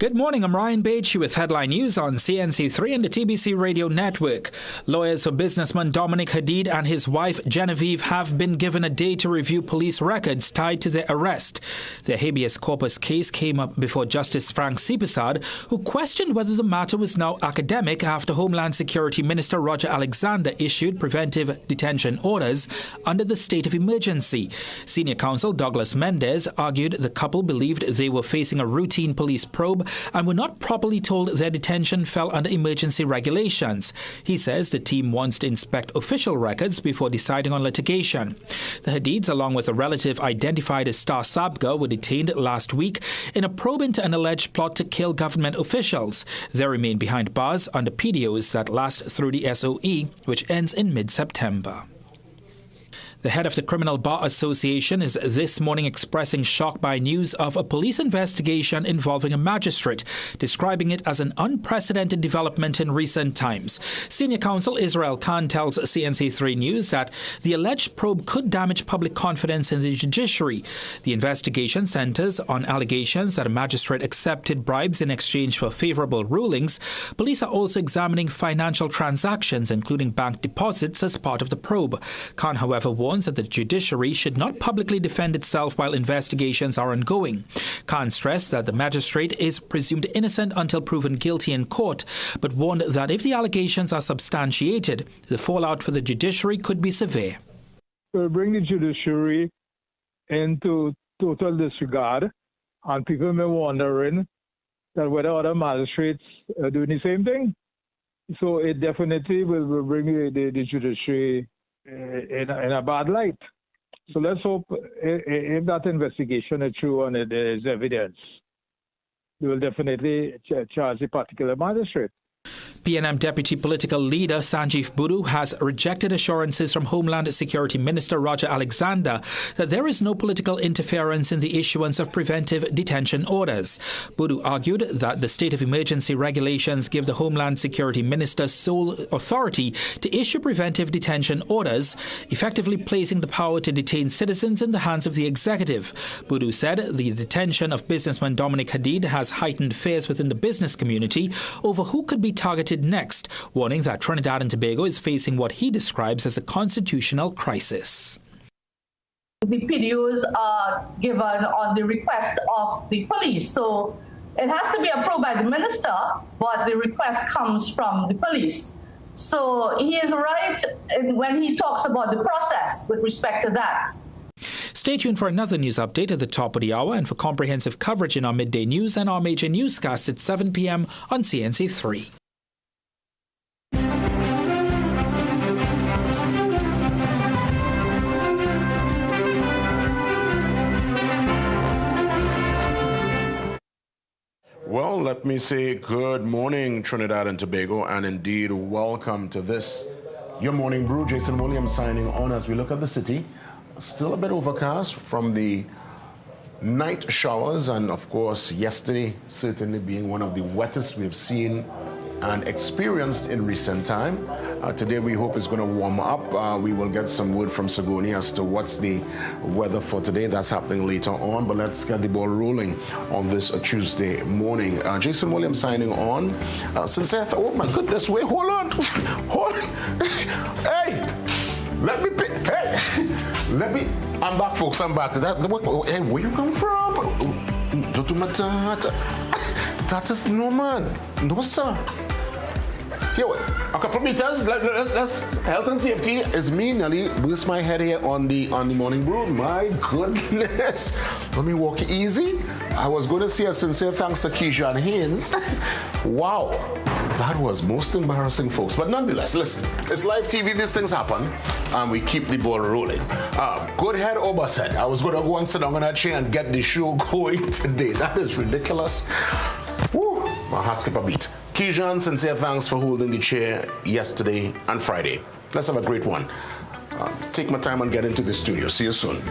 Good morning, I'm Ryan Bache with headline news on CNC3 and the TBC Radio Network. Lawyers for businessman Dominic Hadid and his wife Genevieve have been given a day to review police records tied to their arrest. Their habeas corpus case came up before Justice Frank Sipasad, who questioned whether the matter was now academic after Homeland Security Minister Roger Alexander issued preventive detention orders under the state of emergency. Senior counsel Douglas Mendez argued the couple believed they were facing a routine police probe and were not properly told their detention fell under emergency regulations. He says the team wants to inspect official records before deciding on litigation. The Hadids, along with a relative identified as Star Sabga, were detained last week in a probe into an alleged plot to kill government officials. They remain behind bars under PDOs that last through the SOE, which ends in mid-September. The head of the Criminal Bar Association is this morning expressing shock by news of a police investigation involving a magistrate, describing it as an unprecedented development in recent times. Senior counsel Israel Khan tells CNC3 News that the alleged probe could damage public confidence in the judiciary. The investigation centers on allegations that a magistrate accepted bribes in exchange for favorable rulings. Police are also examining financial transactions, including bank deposits, as part of the probe. Khan, however, warns that the judiciary should not publicly defend itself while investigations are ongoing. Khan stressed that the magistrate is presumed innocent until proven guilty in court, but warned that if the allegations are substantiated, the fallout for the judiciary could be severe. We'll bring the judiciary into total disregard, and people may be wondering that whether other magistrates are doing the same thing. So it definitely will bring the judiciary in a bad light. So let's hope if that investigation is true and there is evidence, we will definitely charge a particular magistrate. PNM Deputy Political Leader Sanjeev Budu has rejected assurances from Homeland Security Minister Roger Alexander that there is no political interference in the issuance of preventive detention orders. Budu argued that the state of emergency regulations give the Homeland Security Minister sole authority to issue preventive detention orders, effectively placing the power to detain citizens in the hands of the executive. Budu said the detention of businessman Dominic Hadid has heightened fears within the business community over who could be targeted next, warning that Trinidad and Tobago is facing what he describes as a constitutional crisis. The PDOs are given on the request of the police, so it has to be approved by the minister, but the request comes from the police. So he is right when he talks about the process with respect to that. Stay tuned for another news update at the top of the hour and for comprehensive coverage in our midday news and our major newscasts at 7 p.m. on CNC3. Well, let me say good morning, Trinidad and Tobago, and indeed welcome to this, your Morning Brew. Jason Williams signing on as we look at the city. Still a bit overcast from the night showers, and of course, yesterday certainly being one of the wettest we've seen and experienced in recent time. Today we hope it's going to warm up. We will get some word from Sagoni as to what's the weather for today. That's happening later on, but let's get the ball rolling on this Tuesday morning. Jason Williams signing on. Oh my goodness, wait, hold on. Hey, I'm back, folks, I'm back. Hey, where you come from? That is no man. No, sir. Here, a couple of meters. Let's health and safety is me. Nearly burst my head here on the Morning Brew. My goodness. Let me walk easy. I was going to say a sincere thanks to Keisha and Haynes. Wow. That was most embarrassing, folks. But nonetheless, listen, it's live TV. These things happen, and we keep the ball rolling. Good head Oba said I was going to go and sit down on that chair and get the show going today. That is ridiculous. Woo, my heart skip a beat. Keisha, sincere thanks for holding the chair yesterday and Friday. Let's have a great one. Take my time and get into the studio. See you soon.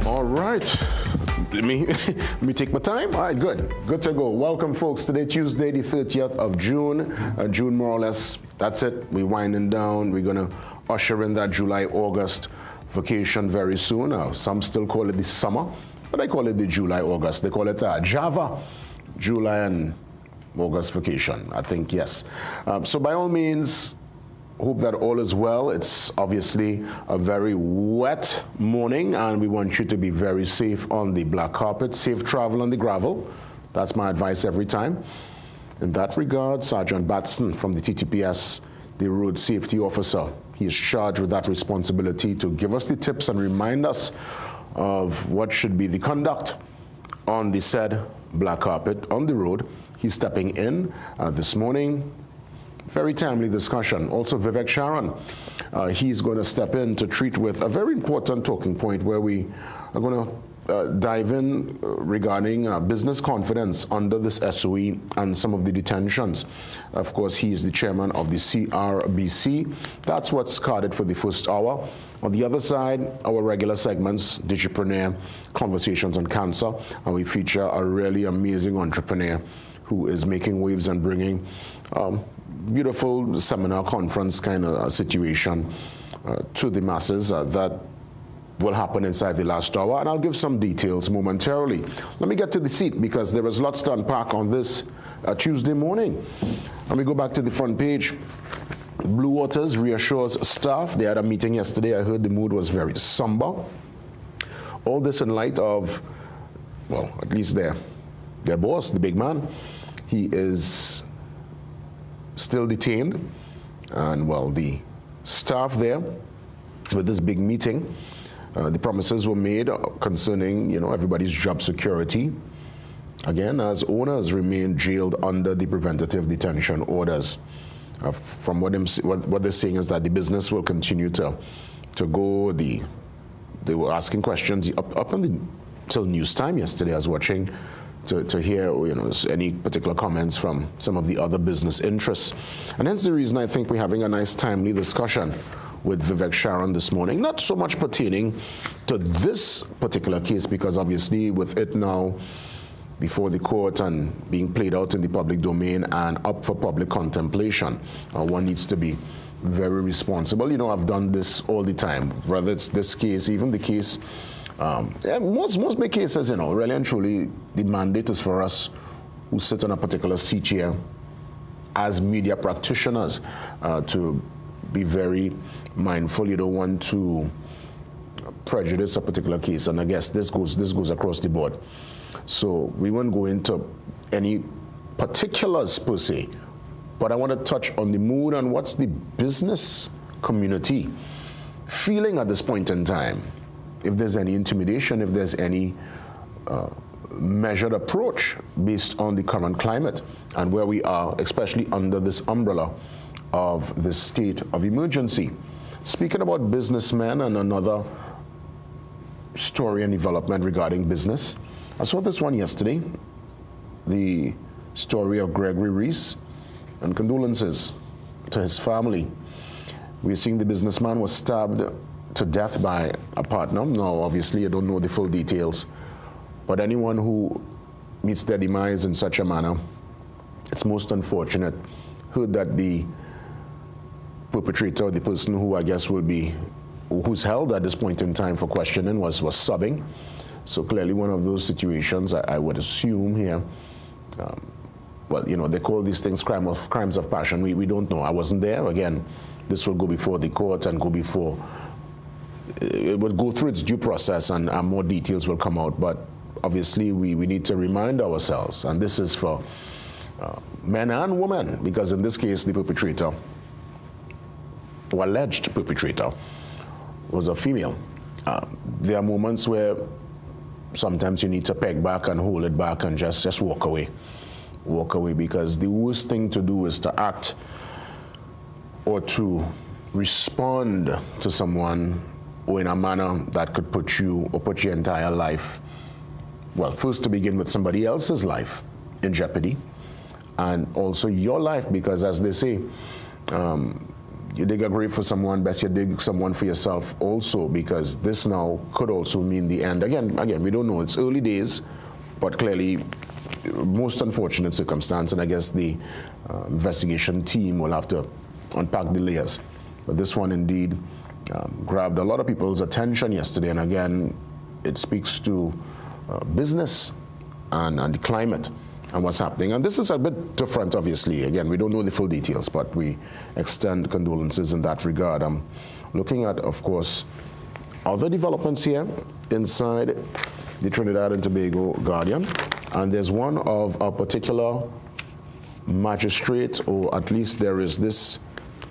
All right. me take my time. All right, good to go. Welcome, folks. Today, Tuesday, the 30th of June. June, more or less, that's it. We're winding down. We're going to usher in that July, August vacation very soon. Some still call it the summer, but I call it the July, August. They call it Java, July and August vacation. I think, yes. So by all means, hope that all is well. It's obviously a very wet morning, and we want you to be very safe on the black carpet, safe travel on the gravel. That's my advice every time. In that regard, Sergeant Batson from the TTPS, the road safety officer, he is charged with that responsibility to give us the tips and remind us of what should be the conduct on the said black carpet on the road. He's stepping in this morning. Very timely discussion. Also, Vivek Sharon, he's going to step in to treat with a very important talking point where we are going to dive in regarding business confidence under this SOE and some of the detentions. Of course, he's the chairman of the CRBC. That's what's carded for the first hour. On the other side, our regular segments, Digipreneur, Conversations on Cancer, and we feature a really amazing entrepreneur who is making waves and bringing beautiful seminar conference kind of situation to the masses that will happen inside the last hour, and I'll give some details momentarily. Let me get to the seat because there is lots to unpack on this Tuesday morning. Let me go back to the front page. Blue Waters reassures staff. They had a meeting yesterday. I heard the mood was very somber. All this in light of, well, at least their boss, the big man, he is still detained, and well, the staff there with this big meeting, the promises were made concerning, everybody's job security. Again, as owners remain jailed under the preventative detention orders. From what they're saying is that the business will continue to go. They were asking questions up until news time yesterday. I was watching to hear any particular comments from some of the other business interests. And hence the reason I think we're having a nice timely discussion with Vivek Sharon this morning, not so much pertaining to this particular case, because obviously with it now before the court and being played out in the public domain and up for public contemplation, one needs to be very responsible. I've done this all the time, whether it's this case, even the case, most big cases, really and truly, the mandate is for us who sit on a particular seat here as media practitioners to be very mindful. You don't want to prejudice a particular case, and I guess this goes across the board. So we won't go into any particulars per se, but I want to touch on the mood and what's the business community feeling at this point in time. If there's any intimidation, if there's any measured approach based on the current climate and where we are, especially under this umbrella of this state of emergency. Speaking about businessmen and another story and development regarding business, I saw this one yesterday, the story of Gregory Reese, and condolences to his family. We're seeing the businessman was stabbed to death by a partner. Now, obviously, I don't know the full details, but anyone who meets their demise in such a manner, it's most unfortunate. Heard that the perpetrator, the person who I guess who's held at this point in time for questioning was sobbing. So clearly one of those situations, I would assume here, they call these things crimes of passion. We don't know. I wasn't there. Again, this will go before the court and it would go through its due process, and more details will come out. But obviously we need to remind ourselves, and this is for men and women, because in this case the perpetrator, or alleged perpetrator, was a female. There are moments where sometimes you need to peg back and hold it back and just walk away, because the worst thing to do is to act or to respond to someone or in a manner that could put you or put your entire life, well, first to begin with, somebody else's life in jeopardy, and also your life, because as they say, you dig a grave for someone, best you dig someone for yourself also, because this now could also mean the end. Again, we don't know. It's early days, but clearly, most unfortunate circumstance, and I guess the investigation team will have to unpack the layers. But this one indeed grabbed a lot of people's attention yesterday, and again, it speaks to business and the climate and what's happening. And this is a bit different, obviously. Again, we don't know the full details, but we extend condolences in that regard. I'm looking at, of course, other developments here inside the Trinidad and Tobago Guardian. And there's one of a particular magistrate, or at least there is this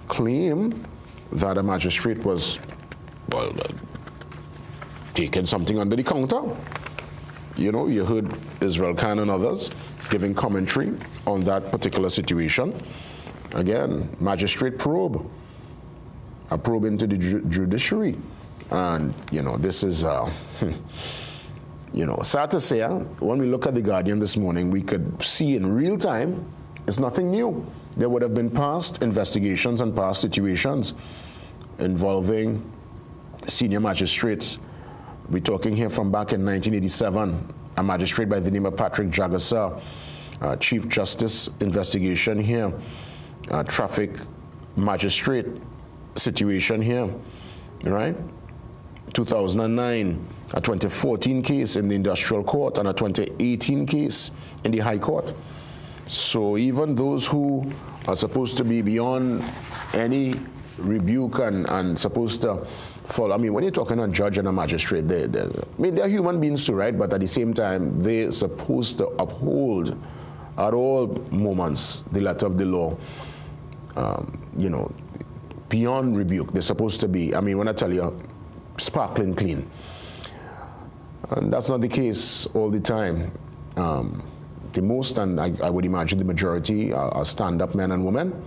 claim that a magistrate was, well, taking something under the counter. You know, you heard Israel Khan and others giving commentary on that particular situation. Again, magistrate probe, a probe into the judiciary. And, you know, this is, you know, sad to say, when we look at the Guardian this morning, we could see in real time, it's nothing new. There would have been past investigations and past situations involving senior magistrates. We're talking here from back in 1987, a magistrate by the name of Patrick Jagasa, Chief Justice investigation here, traffic magistrate situation here, right? 2009, a 2014 case in the industrial court, and a 2018 case in the High Court. So even those who are supposed to be beyond any rebuke and supposed to follow, I mean, when you're talking a judge and a magistrate, they're human beings too, right? But at the same time, they're supposed to uphold at all moments the letter of the law, you know, beyond rebuke. They're supposed to be, I mean, when I tell you, sparkling clean. And that's not the case all the time. The most, and I would imagine the majority, are stand-up men and women.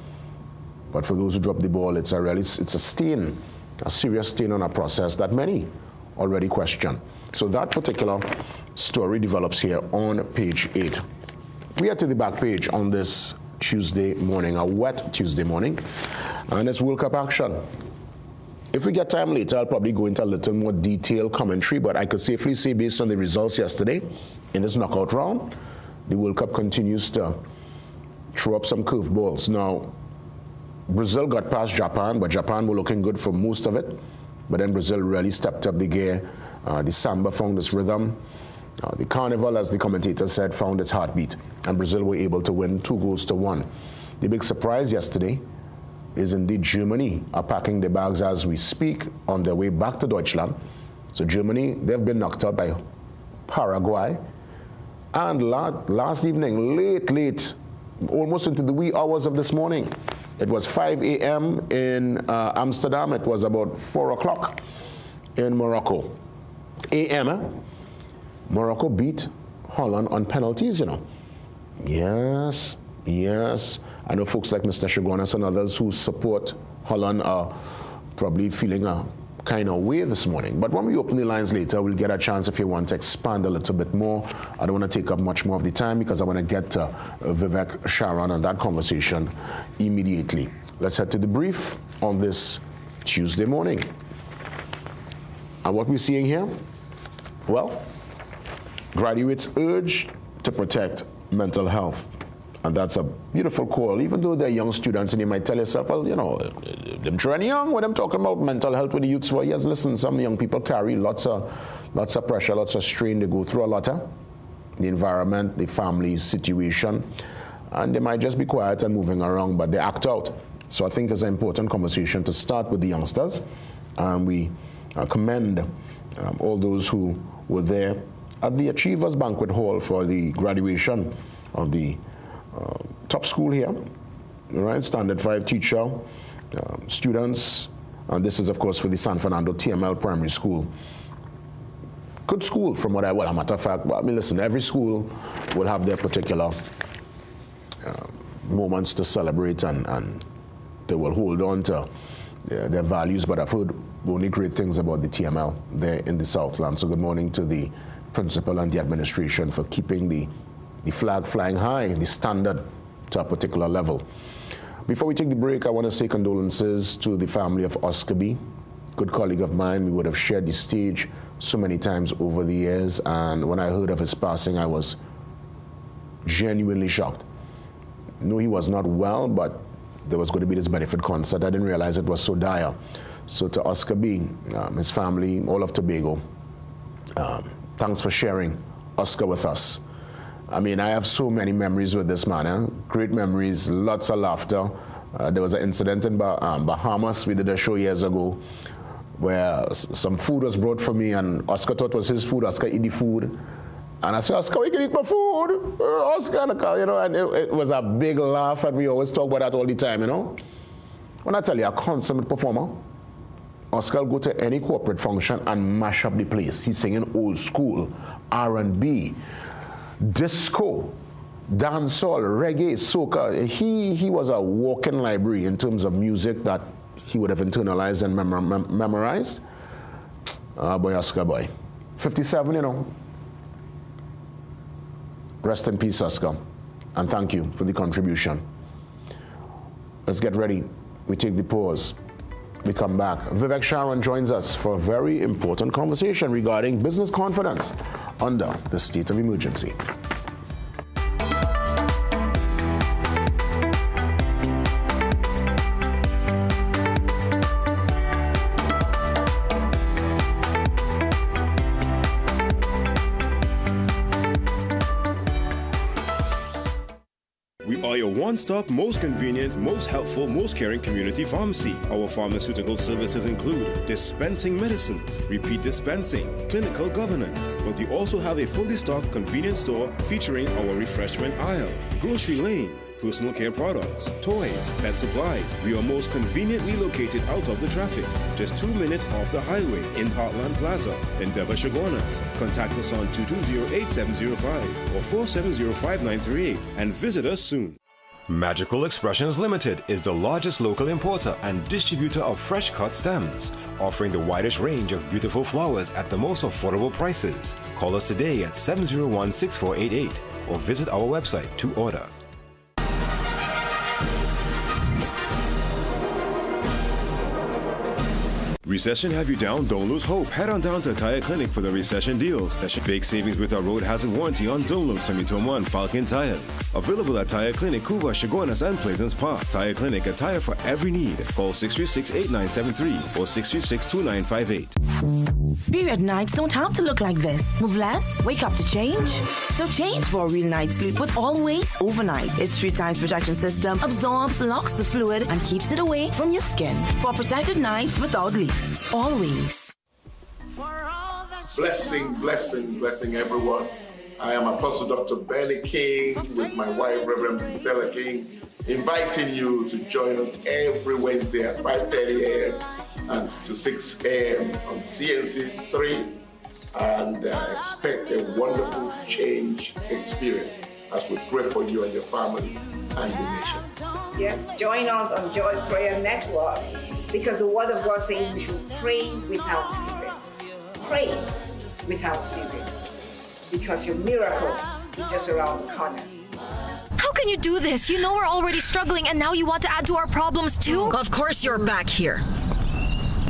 But for those who drop the ball, it's a stain, a serious stain on a process that many already question. So that particular story develops here on page 8. We are to the back page on this Tuesday morning, a wet Tuesday morning, and it's World Cup action. If we get time later, I'll probably go into a little more detailed commentary, but I could safely say, based on the results yesterday in this knockout round, the World Cup continues to throw up some curveballs. Now, Brazil got past Japan, but Japan were looking good for most of it. But then Brazil really stepped up the gear. The samba found its rhythm. The carnival, as the commentator said, found its heartbeat. And Brazil were able to win 2-1. The big surprise yesterday is indeed Germany are packing their bags as we speak on their way back to Deutschland. So Germany, they've been knocked out by Paraguay. And last evening, late, almost into the wee hours of this morning, it was 5 a.m. in Amsterdam. It was about 4 o'clock in Morocco. A.m. Morocco beat Holland on penalties, you know. Yes. I know folks like Mr. Shagonas and others who support Holland are probably feeling a kind of way this morning. But when we open the lines later, we'll get a chance if you want to expand a little bit more. I don't want to take up much more of the time because I want to get to Vivek Sharan and that conversation immediately. Let's head to the brief on this Tuesday morning. And what we're seeing here, well, graduates urged to protect mental health. And that's a beautiful call, even though they're young students, and you might tell yourself, well, you know, them trying young when I'm talking about mental health with the youths. Well, yes, listen, some young people carry lots of pressure, lots of strain. They go through a lot of the environment, the family situation, and they might just be quiet and moving around, but they act out. So I think it's an important conversation to start with the youngsters, and we commend all those who were there at the Achievers Banquet Hall for the graduation of the top school here, right? Standard 5 teacher, students, and this is of course for the San Fernando TML Primary School. Good school from what a matter of fact, well, I mean, listen, every school will have their particular moments to celebrate and they will hold on to their values, but I've heard only great things about the TML there in the Southland. So good morning to the principal and the administration for keeping the flag flying high, the standard to a particular level. Before we take the break, I want to say condolences to the family of Oscar B. Good colleague of mine. We would have shared the stage so many times over the years, and when I heard of his passing, I was genuinely shocked. No, he was not well, but there was going to be this benefit concert. I didn't realize it was so dire. So to Oscar B, his family, all of Tobago, thanks for sharing Oscar with us. I mean, I have so many memories with this man. Great memories, lots of laughter. There was an incident in Bahamas. We did a show years ago where some food was brought for me, and Oscar thought it was his food. Oscar ate the food. And I said, Oscar, we can eat my food. Oscar, you know, and it was a big laugh, and we always talk about that all the time, you know. When I tell you, a consummate performer, Oscar will go to any corporate function and mash up the place. He's singing old school, R&B, disco, dancehall, reggae, soca. He was a walking library in terms of music that he would have internalized and memorized. Boy, Oscar, boy. 57, you know. Rest in peace, Oscar, and thank you for the contribution. Let's get ready. We take the pause. We come back. Vivek Sharon joins us for a very important conversation regarding business confidence under the state of emergency. One-stop, most convenient, most helpful, most caring community pharmacy. Our pharmaceutical services include dispensing medicines, repeat dispensing, clinical governance. But we also have a fully stocked convenience store featuring our refreshment aisle, grocery lane, personal care products, toys, pet supplies. We are most conveniently located out of the traffic, just 2 minutes off the highway in Heartland Plaza, Endeavour, Chaguanas. Contact us on 220-8705 or 470-5938 and visit us soon. Magical Expressions Limited is the largest local importer and distributor of fresh cut stems, offering the widest range of beautiful flowers at the most affordable prices. Call us today at 701-6488 or visit our website to order. Recession have you down? Don't lose hope. Head on down to Tire Clinic for the recession deals. That should big savings with our road hazard warranty on Dunlop, Sumitomo, and Falcon tires. Available at Tire Clinic, Cuba, Chaguanas, and Pleasance Park. Tire Clinic, a tire for every need. Call 636-8973 or 636-2958. Period nights don't have to look like this. Move less, wake up to change. So change for a real night's sleep with Always Overnight. Its 3 times protection system absorbs, locks the fluid, and keeps it away from your skin. For protected nights without leaks. Always. Blessing, blessing, blessing everyone. I am Apostle Dr. Benny King with my wife, Reverend Stella King, inviting you to join us every Wednesday at 5:30 a.m. and to 6 a.m. on CNC3, and expect a wonderful change experience as we pray for you and your family and the nation. Yes, join us on Joy Prayer Network, because the Word of God says we should pray without ceasing. Pray without ceasing, because your miracle is just around the corner. How can you do this? You know we're already struggling, and now you want to add to our problems too? Of course you're back here.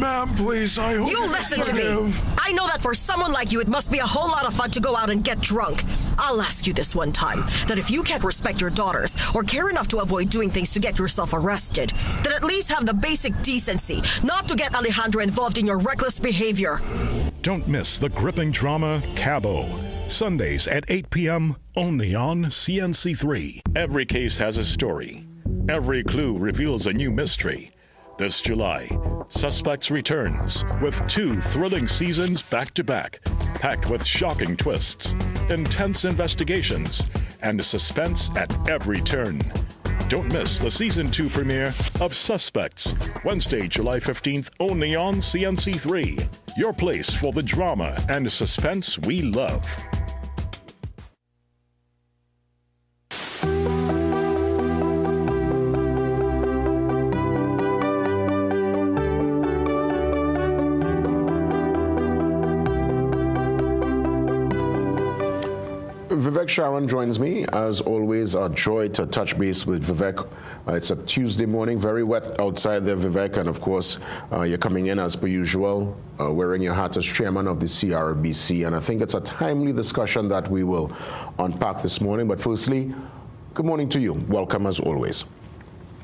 Ma'am, please, I hope you listen to me. I know that for someone like you, it must be a whole lot of fun to go out and get drunk. I'll ask you this one time, that if you can't respect your daughters or care enough to avoid doing things to get yourself arrested, then at least have the basic decency not to get Alejandro involved in your reckless behavior. Don't miss the gripping drama Cabo. Sundays at 8 p.m. only on CNC3. Every case has a story. Every clue reveals a new mystery. This July, Suspects returns with 2 thrilling seasons back-to-back, packed with shocking twists, intense investigations, and suspense at every turn. Don't miss the Season 2 premiere of Suspects, Wednesday, July 15th, only on CNC3. Your place for the drama and suspense we love. Vivek Sharon joins me. As always, a joy to touch base with Vivek. It's a Tuesday morning, very wet outside there, Vivek, and of course, you're coming in as per usual, wearing your hat as chairman of the CRBC, and I think it's a timely discussion that we will unpack this morning. But firstly, good morning to you. Welcome as always.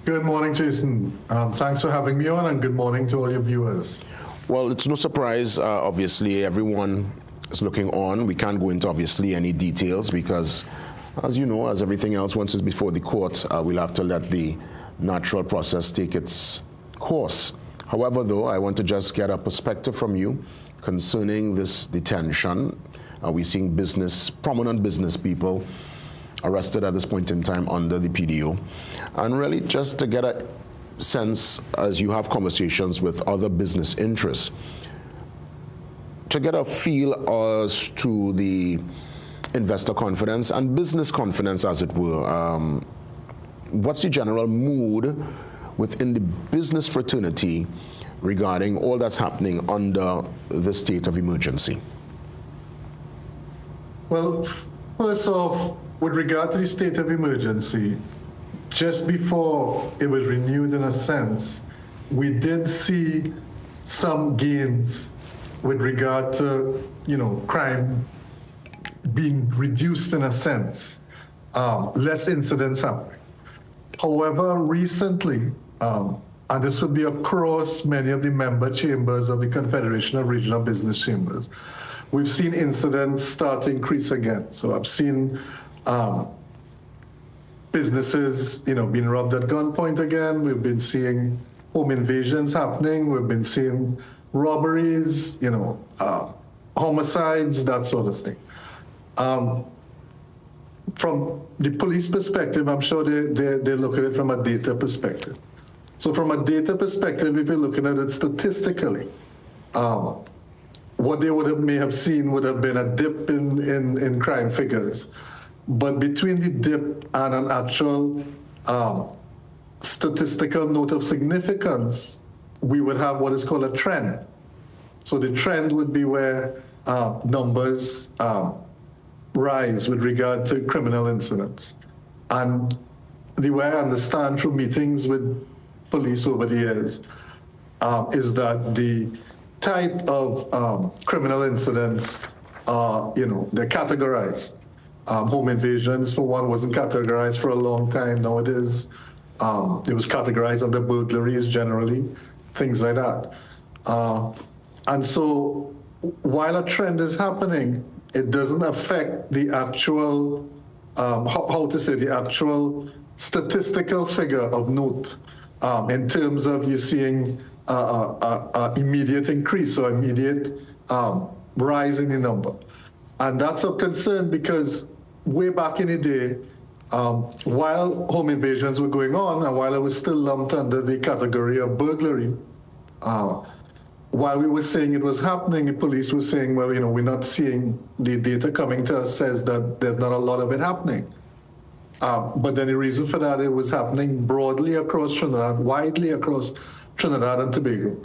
Good morning, Jason. Thanks for having me on, and good morning to all your viewers. Well, it's no surprise, obviously, everyone is looking on. We can't go into, obviously, any details because, as you know, as everything else, once it's before the court, we'll have to let the natural process take its course. However, though, I want to just get a perspective from you concerning this detention. We're seeing prominent business people arrested at this point in time under the PDO. And really just to get a sense, as you have conversations with other business interests, to get a feel as to the investor confidence and business confidence, as it were. What's the general mood within the business fraternity regarding all that's happening under the state of emergency? Well, first off, with regard to the state of emergency, just before it was renewed, in a sense, we did see some gains with regard to, crime being reduced in a sense, less incidents happening. However, recently, and this would be across many of the member chambers of the Confederation of Regional Business Chambers, we've seen incidents start to increase again. So I've seen businesses, being robbed at gunpoint again. We've been seeing home invasions happening. We've been seeing robberies, homicides, that sort of thing. From the police perspective, I'm sure they look at it from a data perspective. So from a data perspective, if you're looking at it statistically, what they may have seen would have been a dip in crime figures. But between the dip and an actual statistical note of significance, we would have what is called a trend. So the trend would be where numbers rise with regard to criminal incidents. And the way I understand through meetings with police over the years is that the type of criminal incidents are, they're categorized. Home invasions, for one, wasn't categorized for a long time. Now it is. It was categorized under burglaries generally, things like that. And so while a trend is happening, it doesn't affect the actual, the actual statistical figure of note in terms of you seeing immediate increase or immediate rise in the number. And that's of concern because way back in the day, while home invasions were going on and while it was still lumped under the category of burglary, while we were saying it was happening, the police were saying, well, we're not seeing the data coming to us says that there's not a lot of it happening. But then the reason for that, it was happening broadly across Trinidad, widely across Trinidad and Tobago.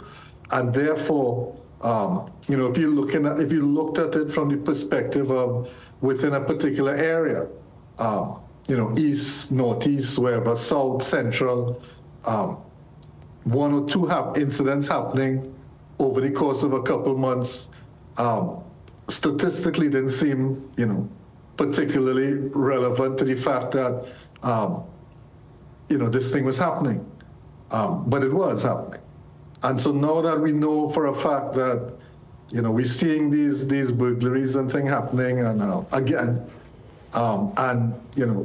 And therefore, if you looked at it from the perspective of within a particular area, east, northeast, wherever, south, central, one or two incidents happening over the course of a couple months, statistically didn't seem, particularly relevant to the fact that, this thing was happening. But it was happening. And so now that we know for a fact that, we're seeing these burglaries and things happening, and again, and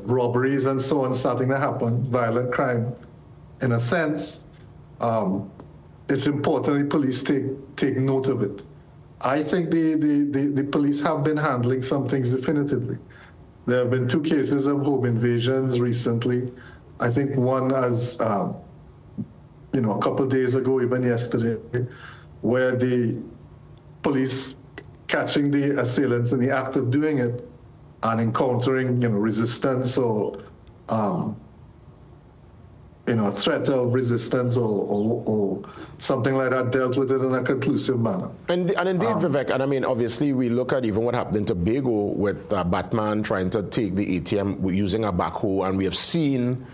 robberies and so on starting to happen, violent crime, in a sense, it's important the police take note of it. I think the police have been handling some things definitively. There have been 2 cases of home invasions recently. I think one as a couple of days ago, even yesterday, where the police catching the assailants in the act of doing it and encountering, resistance or a threat of resistance or something like that dealt with it in a conclusive manner. And indeed, Vivek, and I mean, obviously, we look at even what happened in Tobago with Batman trying to take the ATM using a backhoe, and we have seen,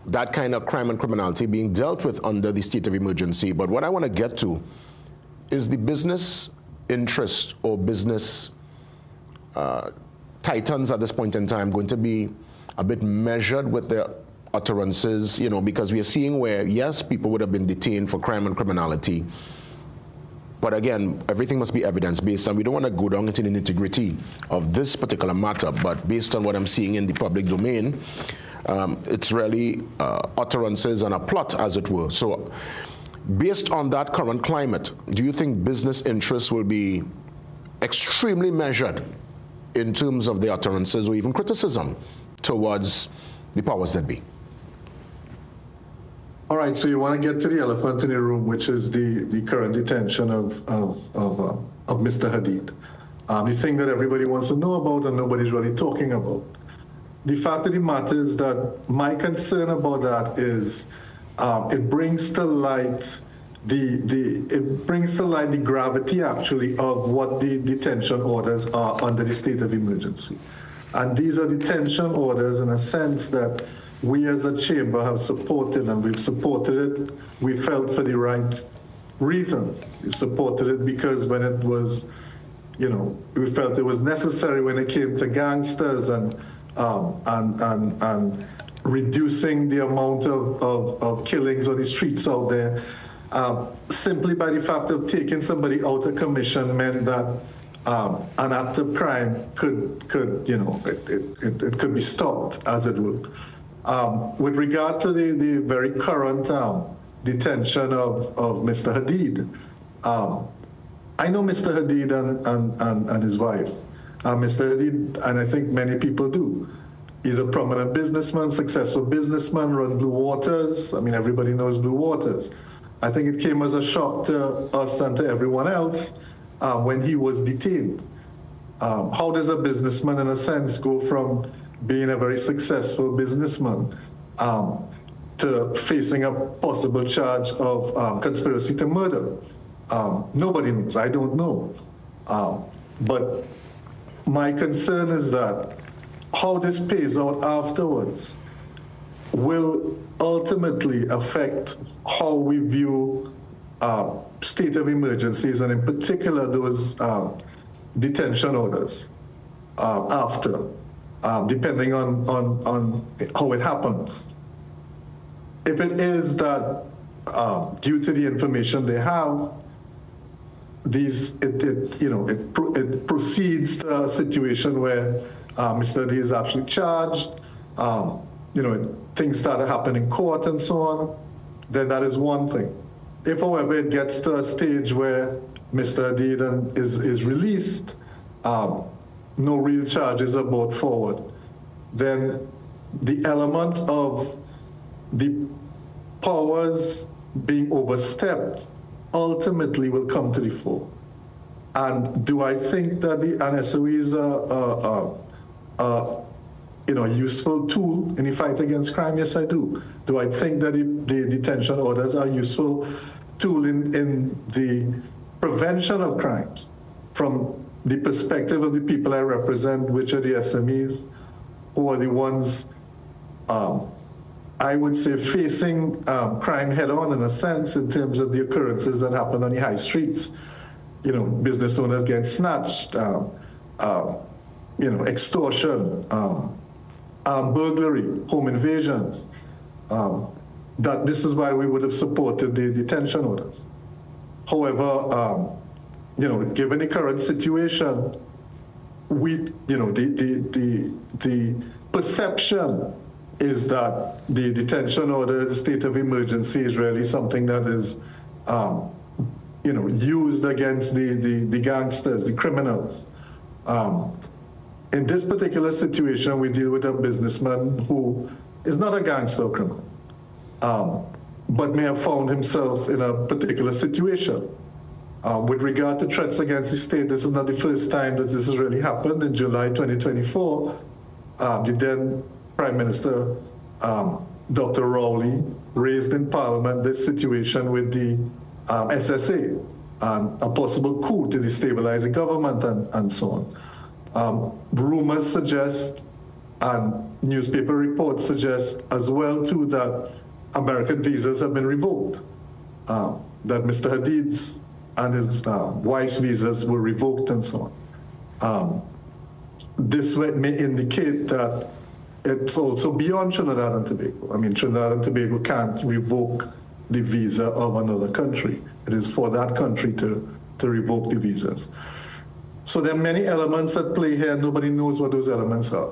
that kind of crime and criminality being dealt with under the state of emergency. But what I want to get to is the business interest or business titans at this point in time going to be a bit measured with their utterances, because we are seeing where, yes, people would have been detained for crime and criminality, but again, everything must be evidence-based, and we don't want to go down into the nitty-gritty of this particular matter, but based on what I'm seeing in the public domain, it's really utterances and a plot, as it were. So based on that current climate, do you think business interests will be extremely measured in terms of the utterances or even criticism towards the powers that be? All right, so you want to get to the elephant in the room, which is the current detention of Mr. Hadid. The thing that everybody wants to know about and nobody's really talking about. The fact of the matter is that my concern about that is it brings to light the gravity actually of what the detention orders are under the state of emergency. And these are detention orders in a sense that we as a chamber have supported, and we've supported it, we felt, for the right reasons. We've supported it because when it was, we felt it was necessary when it came to gangsters and reducing the amount of killings on the streets out there. Simply by the fact of taking somebody out of commission meant that an act of crime could it could be stopped, as it would. With regard to the very current detention of Mr. Hadid, I know Mr. Hadid and his wife. Mr. Hadid, and I think many people do, he's a prominent businessman, successful businessman, run Blue Waters. I mean, everybody knows Blue Waters. I think it came as a shock to us and to everyone else when he was detained. How does a businessman, in a sense, go from being a very successful businessman to facing a possible charge of conspiracy to murder? Nobody knows. I don't know. But my concern is that how this pays out afterwards will ultimately affect how we view state of emergencies, and in particular those detention orders after, depending on how it happens. If it is that due to the information they have, it proceeds to a situation where Mr. D is actually charged, things start to happen in court and so on, then that is one thing. If, however, it gets to a stage where Mr. Hadid is released, no real charges are brought forward, then the element of the powers being overstepped ultimately will come to the fore. And do I think that the NSOE is a useful tool in the fight against crime? Yes, I do. Do I think that the detention orders are a useful tool in the prevention of crimes from the perspective of the people I represent, which are the SMEs, who are the ones, I would say, facing crime head-on in a sense in terms of the occurrences that happen on the high streets. Business owners getting snatched, extortion, burglary, home invasions. That this is why we would have supported the detention orders. However, given the current situation, the perception is that the detention order, the state of emergency, is really something that is, used against the gangsters, the criminals. In this particular situation, we deal with a businessman who is not a gangster or criminal, but may have found himself in a particular situation. With regard to threats against the state, this is not the first time that this has really happened. In July 2024, the then Prime Minister Dr. Rowley raised in Parliament this situation with the SSA and a possible coup to destabilize the government and so on. Rumors suggest, and newspaper reports suggest as well too, that American visas have been revoked, that Mr. Hadid's and his wife's visas were revoked and so on. This may indicate that it's also beyond Trinidad and Tobago. I mean, Trinidad and Tobago can't revoke the visa of another country. It is for that country to revoke the visas. So there are many elements at play here. Nobody knows what those elements are.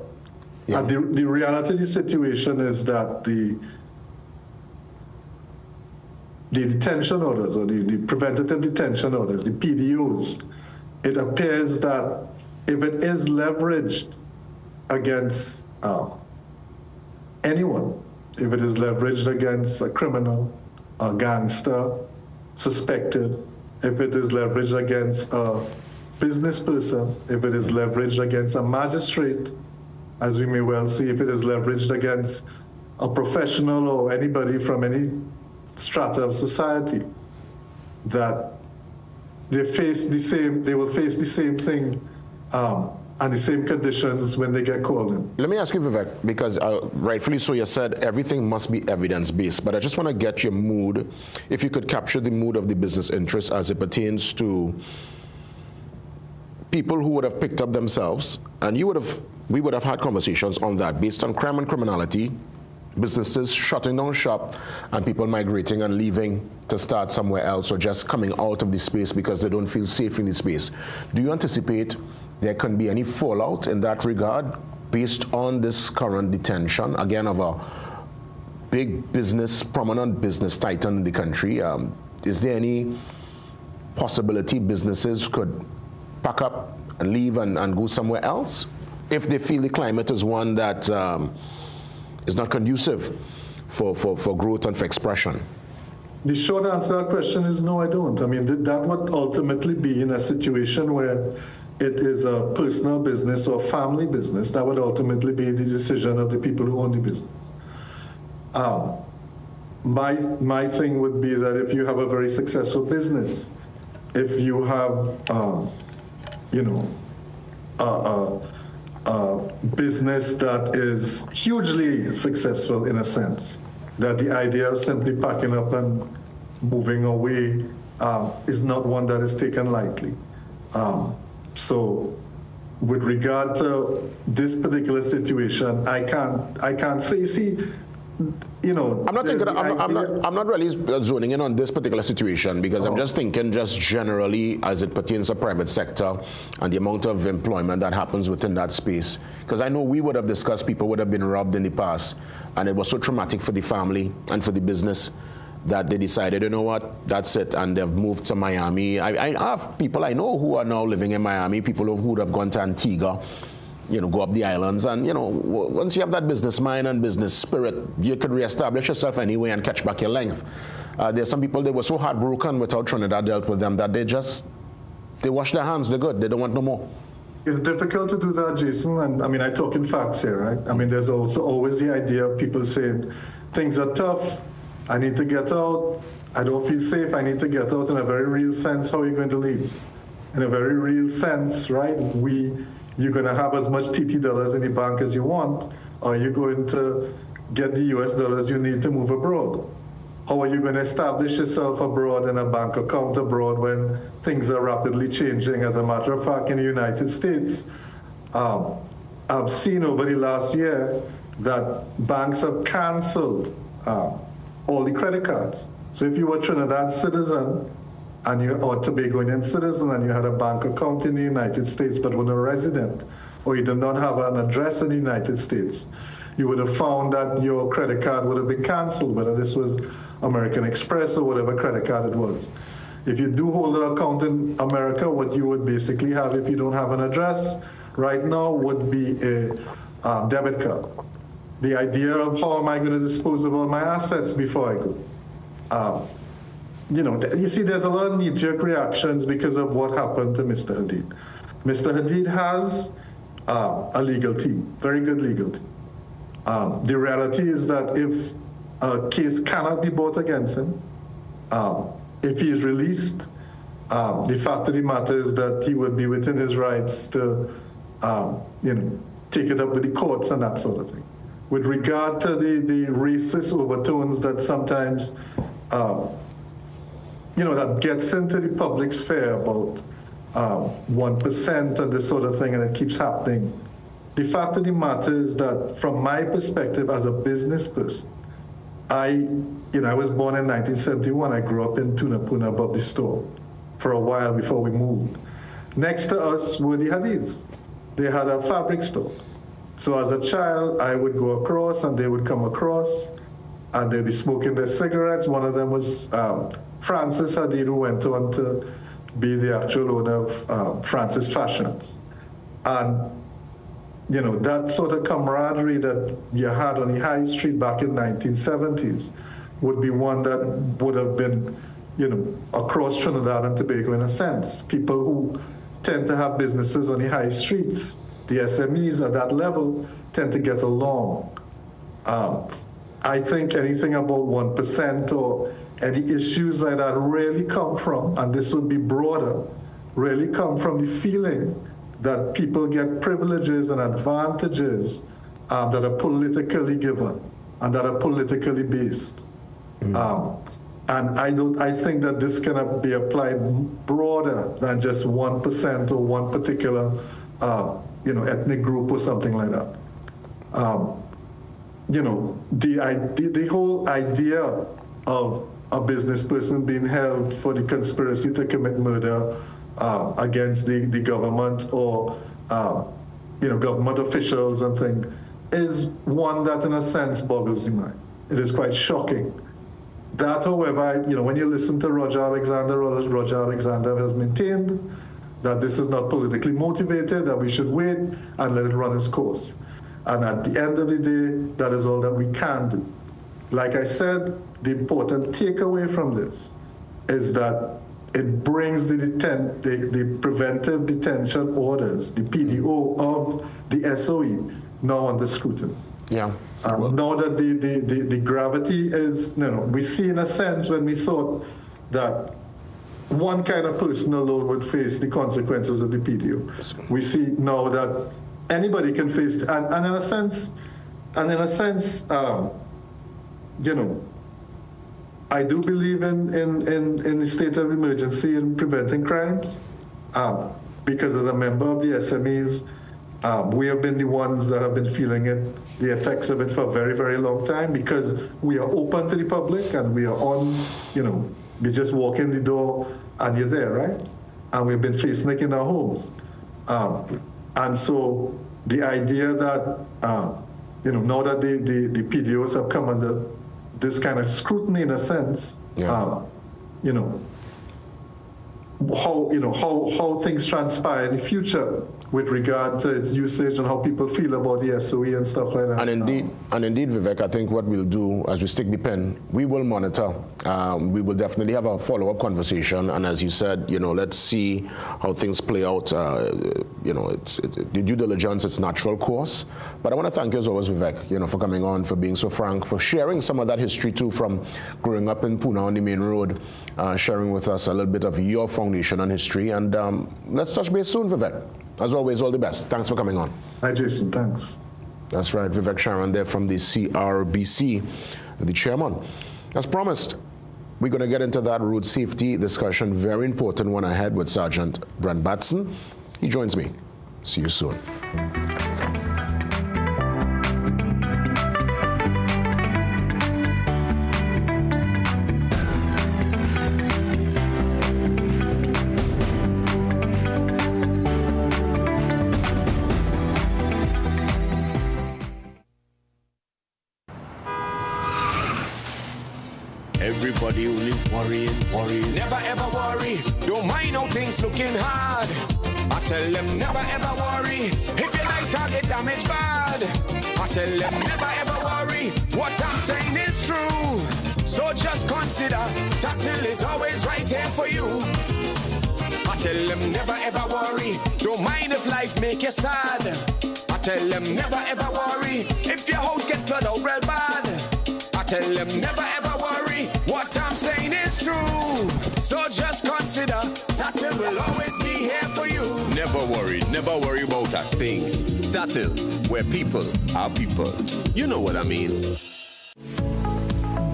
Yeah. And the reality of the situation is that the detention orders, or the preventative detention orders, the PDOs, it appears that if it is leveraged against anyone, if it is leveraged against a criminal, a gangster, suspected, if it is leveraged against a business person, if it is leveraged against a magistrate, as we may well see, if it is leveraged against a professional or anybody from any strata of society, that they will face the same thing and the same conditions when they get called in. Let me ask you, Vivek, because rightfully so, you said everything must be evidence-based, but I just want to get your mood, if you could capture the mood of the business interests as it pertains to people who would have picked up themselves, and we would have had conversations on that based on crime and criminality, businesses shutting down shop, and people migrating and leaving to start somewhere else, or just coming out of the space because they don't feel safe in the space. Do you anticipate there can be any fallout in that regard based on this current detention, again, of a big business, prominent business titan in the country? Is there any possibility businesses could pack up and leave and go somewhere else if they feel the climate is one that is not conducive for growth and for expression? The short answer to that question is no, I don't. I mean, that would ultimately be in a situation where it is a personal business or family business. That would ultimately be the decision of the people who own the business. My thing would be that if you have a very successful business, if you have, a business that is hugely successful in a sense, that the idea of simply packing up and moving away is not one that is taken lightly. So with regard to this particular situation, I can't say, I'm not really zoning in on this particular situation, because I'm just thinking just generally as it pertains to private sector and the amount of employment that happens within that space. Because I know we would have discussed people would have been robbed in the past, and it was so traumatic for the family and for the business that they decided, you know what, that's it, and they've moved to Miami. I have people I know who are now living in Miami, people who would have gone to Antigua, go up the islands, and once you have that business mind and business spirit, you can reestablish yourself anyway and catch back your length. There's some people, they were so heartbroken with how Trinidad dealt with them that they wash their hands, they're good, they don't want no more. It's difficult to do that, Jason, and I mean, I talk in facts here, right? I mean, there's also always the idea of people saying, things are tough, I need to get out, I don't feel safe, I need to get out. In a very real sense, how are you going to leave? In a very real sense, right, you're going to have as much TT dollars in the bank as you want, or you're going to get the US dollars you need to move abroad. How are you going to establish yourself abroad in a bank account abroad when things are rapidly changing? As a matter of fact, in the United States, I've seen over the last year that banks have canceled all the credit cards. So if you were a Trinidad citizen or Tobagonian citizen and you had a bank account in the United States but were not a resident, or you did not have an address in the United States, you would have found that your credit card would have been canceled, whether this was American Express or whatever credit card it was. If you do hold an account in America, what you would basically have if you don't have an address right now would be a debit card. The idea of how am I going to dispose of all my assets before I go? You see, there's a lot of knee-jerk reactions because of what happened to Mr. Hadid. Mr. Hadid has a legal team, very good legal team. The reality is that if a case cannot be brought against him. If he is released, the fact of the matter is that he would be within his rights to, take it up with the courts and that sort of thing. With regard to the racist overtones that sometimes, that gets into the public sphere about 1% and this sort of thing, and it keeps happening. The fact of the matter is that from my perspective as a business person, I was born in 1971. I grew up in Tunapuna above the store for a while before we moved. Next to us were the Hadids. They had a fabric store. So as a child, I would go across and they would come across and they'd be smoking their cigarettes. One of them was Francis Hadid, who went on to be the actual owner of Francis Fashions. And, that sort of camaraderie that you had on the high street back in 1970s would be one that would have been, across Trinidad and Tobago in a sense. People who tend to have businesses on the high streets, the SMEs at that level, tend to get along. I think anything about 1% or any issues like that really come from, and this would be broader, really come from the feeling that people get privileges and advantages that are politically given and that are politically based. And I think that this cannot be applied broader than just 1% or one particular, ethnic group or something like that. The whole idea of a business person being held for the conspiracy to commit murder against the government or, government officials and things is one that in a sense boggles the mind. It is quite shocking. That, however, when you listen to Roger Alexander has maintained that this is not politically motivated, that we should wait and let it run its course. And at the end of the day, that is all that we can do. Like I said, the important takeaway from this is that it brings the preventive detention orders, the PDO of the SOE, now under scrutiny. Yeah. Now that the gravity is, we see in a sense when we thought that one kind of person alone would face the consequences of the PDO. We see now that anybody can face it. And in a sense, I do believe in the state of emergency in preventing crimes, because as a member of the SMEs, we have been the ones that have been feeling it, the effects of it for a very, very long time, because we are open to the public and we are on, we just walk in the door and you're there, right? And we've been facing it in our homes. And so the idea that, now that the PDOs have come under this kind of scrutiny in a sense, how things transpire in the future with regard to its usage and how people feel about the SOE and stuff like that. And indeed, Vivek, I think what we'll do as we stick the pen, we will monitor. We will definitely have a follow-up conversation. And as you said, let's see how things play out. The due diligence, its natural course. But I want to thank you as always, Vivek, for coming on, for being so frank, for sharing some of that history too from growing up in Pune on the main road, sharing with us a little bit of your foundation and history. And let's touch base soon, Vivek. As always, all the best. Thanks for coming on. Hi, Jason. Thanks. That's right. Vivek Sharan there from the CRBC, the chairman. As promised, we're going to get into that road safety discussion. Very important one ahead with Sergeant Brent Batson. He joins me. See you soon. Everybody only worrying. Never ever worry. Don't mind how things looking hard. I tell them never ever worry. If your life can't get damaged bad. I tell them never ever worry. What I'm saying is true. So just consider Tatil is always right here for you. I tell them never ever worry. Don't mind if life make you sad. I tell them never ever worry. If your house get flooded out real bad. I tell them never ever worry. What I'm saying is true. So just consider Tatil will always be here for you. Never worry about a thing. Tatil, where people are people. You know what I mean.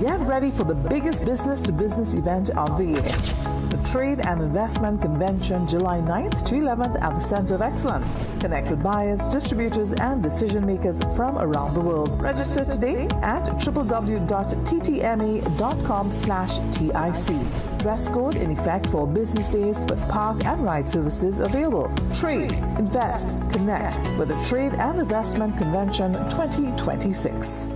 Get ready for the biggest business-to-business event of the year. The Trade and Investment Convention, July 9th to 11th at the Center of Excellence. Connect with buyers, distributors, and decision makers from around the world. Register today at www.ttma.com/TIC. Dress code in effect for business days with park and ride services available. Trade, invest, connect with the Trade and Investment Convention 2026.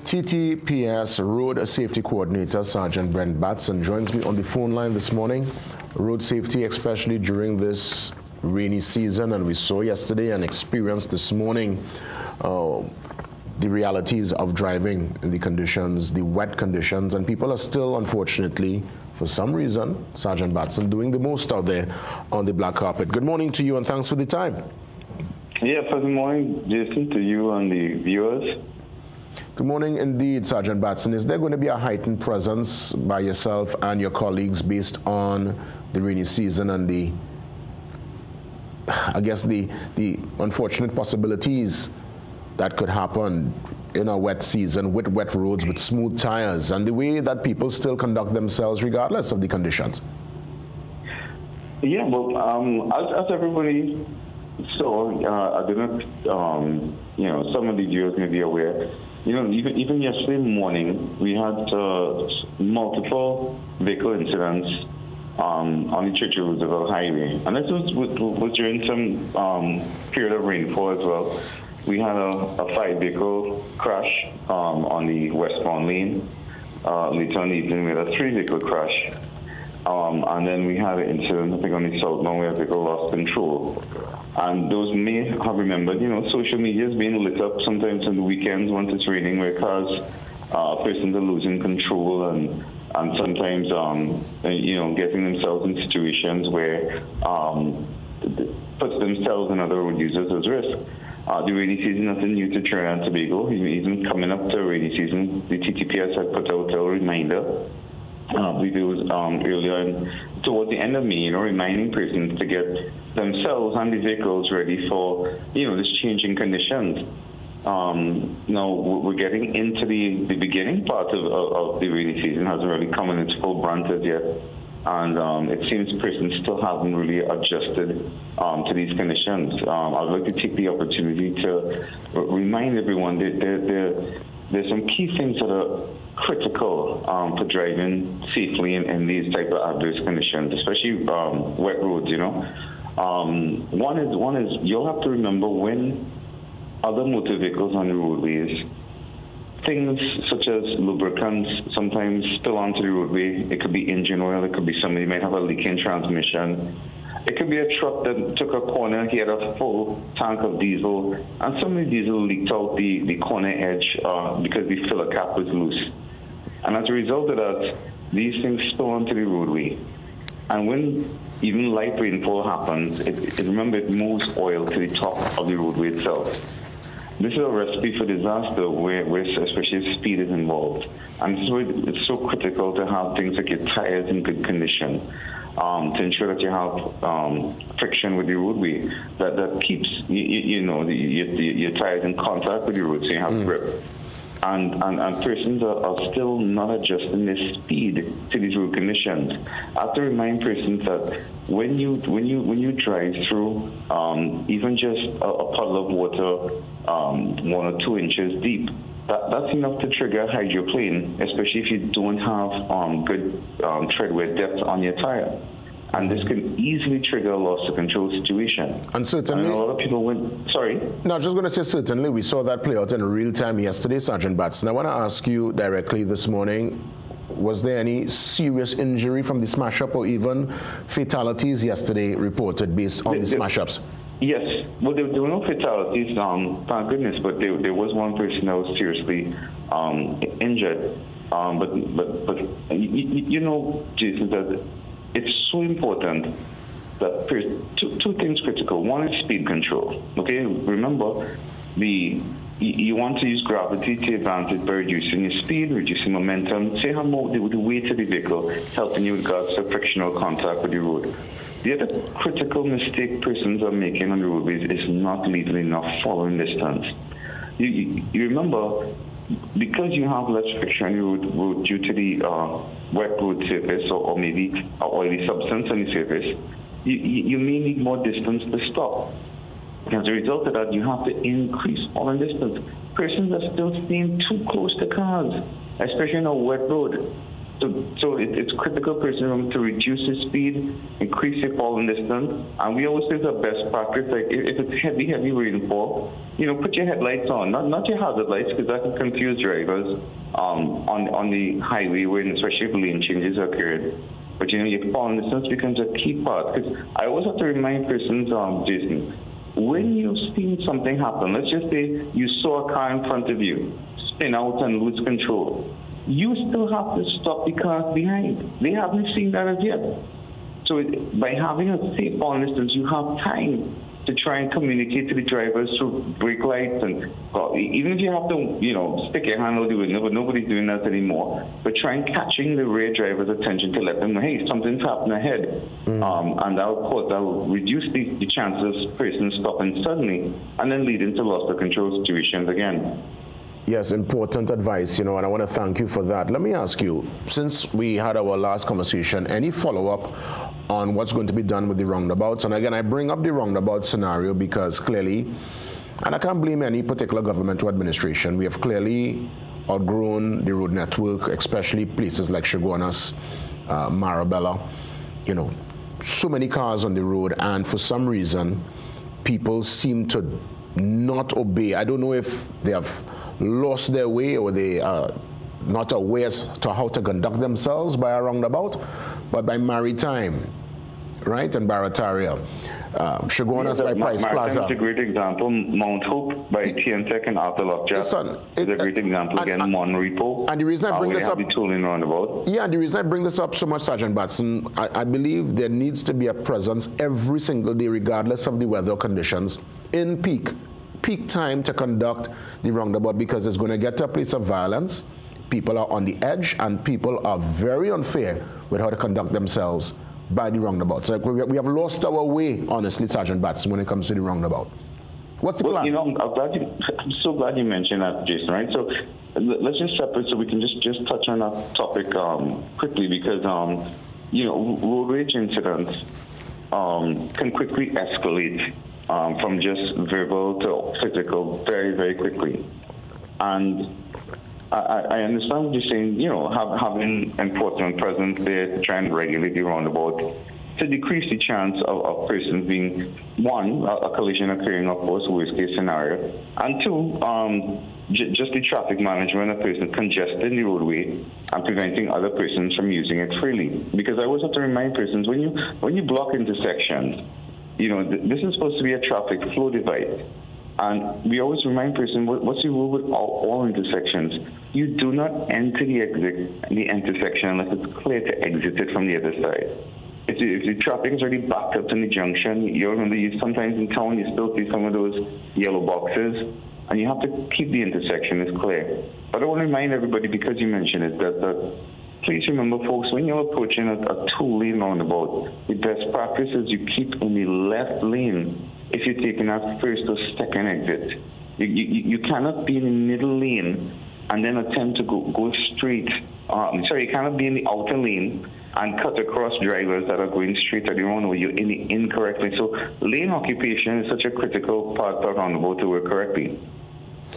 TTPS Road Safety Coordinator Sergeant Brent Batson joins me on the phone line this morning. Road safety, especially during this rainy season, and we saw yesterday and experienced this morning the realities of driving in the conditions, the wet conditions, and people are still, unfortunately, for some reason, Sergeant Batson doing the most out there on the black carpet. Good morning to you and thanks for the time. Yeah, good morning, Jason, to you and the viewers. Good morning indeed, Sergeant Batson. Is there going to be a heightened presence by yourself and your colleagues based on the rainy season and the unfortunate possibilities that could happen in a wet season with wet roads, with smooth tires, and the way that people still conduct themselves regardless of the conditions? Yeah, well, as everybody saw, I didn't, some of the viewers may be aware, even yesterday morning, we had multiple vehicle incidents on the Church of Roosevelt Highway. And this was during some period of rainfall as well. We had a 5-vehicle crash on the westbound lane. Later on in the evening, we had a 3-vehicle crash. And then we had an incident, I think, on the southbound where a vehicle lost control. And those may have remembered, social media is being lit up sometimes on the weekends once it's raining, where cars, persons are losing control and sometimes, getting themselves in situations where puts themselves and other road users at risk. The rainy season is nothing new to Trinidad and Tobago. Even coming up to rainy season, the TTPS had put out a reminder. We do earlier and towards the end of May, reminding persons to get themselves and the vehicles ready for, this changing conditions. Now we're getting into the beginning part of the rainy season, hasn't really come in its full brunt as yet. And it seems persons still haven't really adjusted to these conditions. I'd like to take the opportunity to remind everyone that there's some key things that are critical for driving safely in these type of adverse conditions, especially wet roads. One is you'll have to remember when other motor vehicles on the roadways, things such as lubricants sometimes spill onto the roadway. It could be engine oil. It could be somebody might have a leaking transmission. It could be a truck that took a corner. He had a full tank of diesel, and some of the diesel leaked out the corner edge because the filler cap was loose. And as a result of that, these things spill onto the roadway. And when even light rainfall happens, remember, it moves oil to the top of the roadway itself. This is a recipe for disaster where especially speed is involved. And so it's so critical to have things like your tires in good condition, to ensure that you have friction with the roadway that keeps your tires in contact with the road, so you have grip. And persons are still not adjusting their speed to these road conditions. I have to remind persons that when you drive through even just a puddle of water 1 or 2 inches deep, that's enough to trigger a hydroplane, especially if you don't have good treadwear depth on your tire. And this can easily trigger a loss of control situation. And certainly, a lot of people sorry? No, I was just going to say, certainly, we saw that play out in real time yesterday, Sergeant Batson. I want to ask you directly this morning, was there any serious injury from the smash-up or even fatalities yesterday reported based on the smash-ups? Yes, well, there were no fatalities, thank goodness, but there was one person that was seriously injured. But you know, Jason, that it's so important that two things critical. One is speed control. Okay, remember you want to use gravity to advantage by reducing your speed, reducing momentum. Say how more the weight of the vehicle helping you with regards to frictional contact with the road. The other critical mistake persons are making on the roadways is not leaving enough following distance. You remember, because you have less friction on the road due to the wet road surface or maybe oily substance on the surface, you may need more distance to stop. As a result of that, you have to increase following distance. Persons are still staying too close to cars, especially on a wet road. So it's critical, person, to reduce the speed, increase your following distance. And we always say the best practice, like if it's heavy rainfall, put your headlights on, not your hazard lights, because that can confuse drivers on the highway, when especially if lane changes occurred. But your following distance becomes a key part. Because I always have to remind persons, Jason, when you've seen something happen, let's just say you saw a car in front of you spin out and lose control, you still have to stop the cars behind. They haven't seen that as yet. So by having a safe following distance, you have time to try and communicate to the drivers through brake lights, and even if you have to, stick your hand out the window, but nobody's doing that anymore. But try and catching the rear driver's attention to let them know, hey, something's happening ahead, and that will reduce the chances of persons stopping suddenly, and then lead into loss of control situations again. Yes, important advice, and I want to thank you for that. Let me ask you, since we had our last conversation, any follow-up on what's going to be done with the roundabouts? And again, I bring up the roundabout scenario because clearly, and I can't blame any particular government or administration, we have clearly outgrown the road network, especially places like Chaguanas, Marabella, so many cars on the road, and for some reason, people seem to not obey. I don't know if they have lost their way or they are not aware as to how to conduct themselves by a roundabout, but by Maritime, right, and Barataria. Chaguanas by Price Plaza. It's a great example. Mount Hope by TNTech and Arthur Lockjack is a great example. Again, Mon Repo. And the reason I bring this up, the tooling roundabout. Yeah, the reason I bring this up so much, Sergeant Batson, I believe there needs to be a presence every single day, regardless of the weather conditions, in peak time to conduct the roundabout, because it's going to get to a place of violence. People are on the edge, and people are very unfair with how to conduct themselves by the roundabout. So we have lost our way, honestly, Sergeant Batson, when it comes to the roundabout. What's the plan? I'm so glad you mentioned that, Jason, right? So let's just separate so we can just touch on that topic quickly, because, road rage incidents can quickly escalate from just verbal to physical very, very quickly. And I understand what you're saying, having enforcement presence there to try and regulate the roundabout to decrease the chance of persons being, one, a collision occurring, of course, worst case scenario, and two, just the traffic management of persons congesting the roadway and preventing other persons from using it freely. Because I always have to remind persons, when you block intersections, this is supposed to be a traffic flow device. And we always remind persons, what's the rule with all intersections? You do not enter the intersection unless it's clear to exit it from the other side. If the traffic is already backed up in the junction, sometimes in town you still see some of those yellow boxes, and you have to keep the intersection as clear. But I want to remind everybody, because you mentioned it, that please remember, folks, when you're approaching a two-lane roundabout, the best practice is you keep in the left lane if you're taking that first or second exit. You cannot be in the middle lane and then attempt to go straight. You cannot be in the outer lane and cut across drivers that are going straight at the roundabout. You're in the incorrectly. So lane occupation is such a critical part of roundabout to work correctly.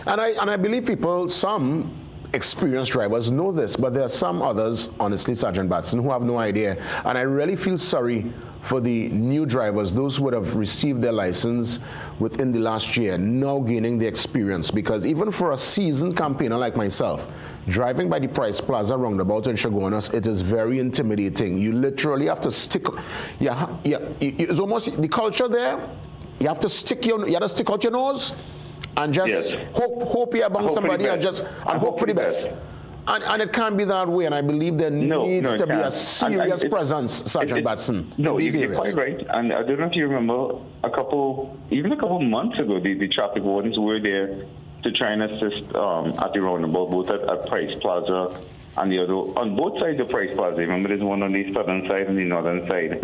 And I believe some experienced drivers know this, but there are some others, honestly, Sergeant Batson, who have no idea. And I really feel sorry for the new drivers, those who would have received their license within the last year, now gaining the experience. Because even for a seasoned campaigner like myself, driving by the Price Plaza roundabout in Chaguanas, it is very intimidating. You literally have to stick. It's almost the culture there. You have to stick out your nose and just hope you bang somebody and hope for the best. And it can't be that way, and I believe there needs to be a serious presence, Sergeant Batson. No, you're quite right. And I don't know if you remember a couple months ago, the traffic wardens were there to try and assist at the roundabout, both at Price Plaza and the other, on both sides of Price Plaza. Remember, there's one on the southern side and the northern side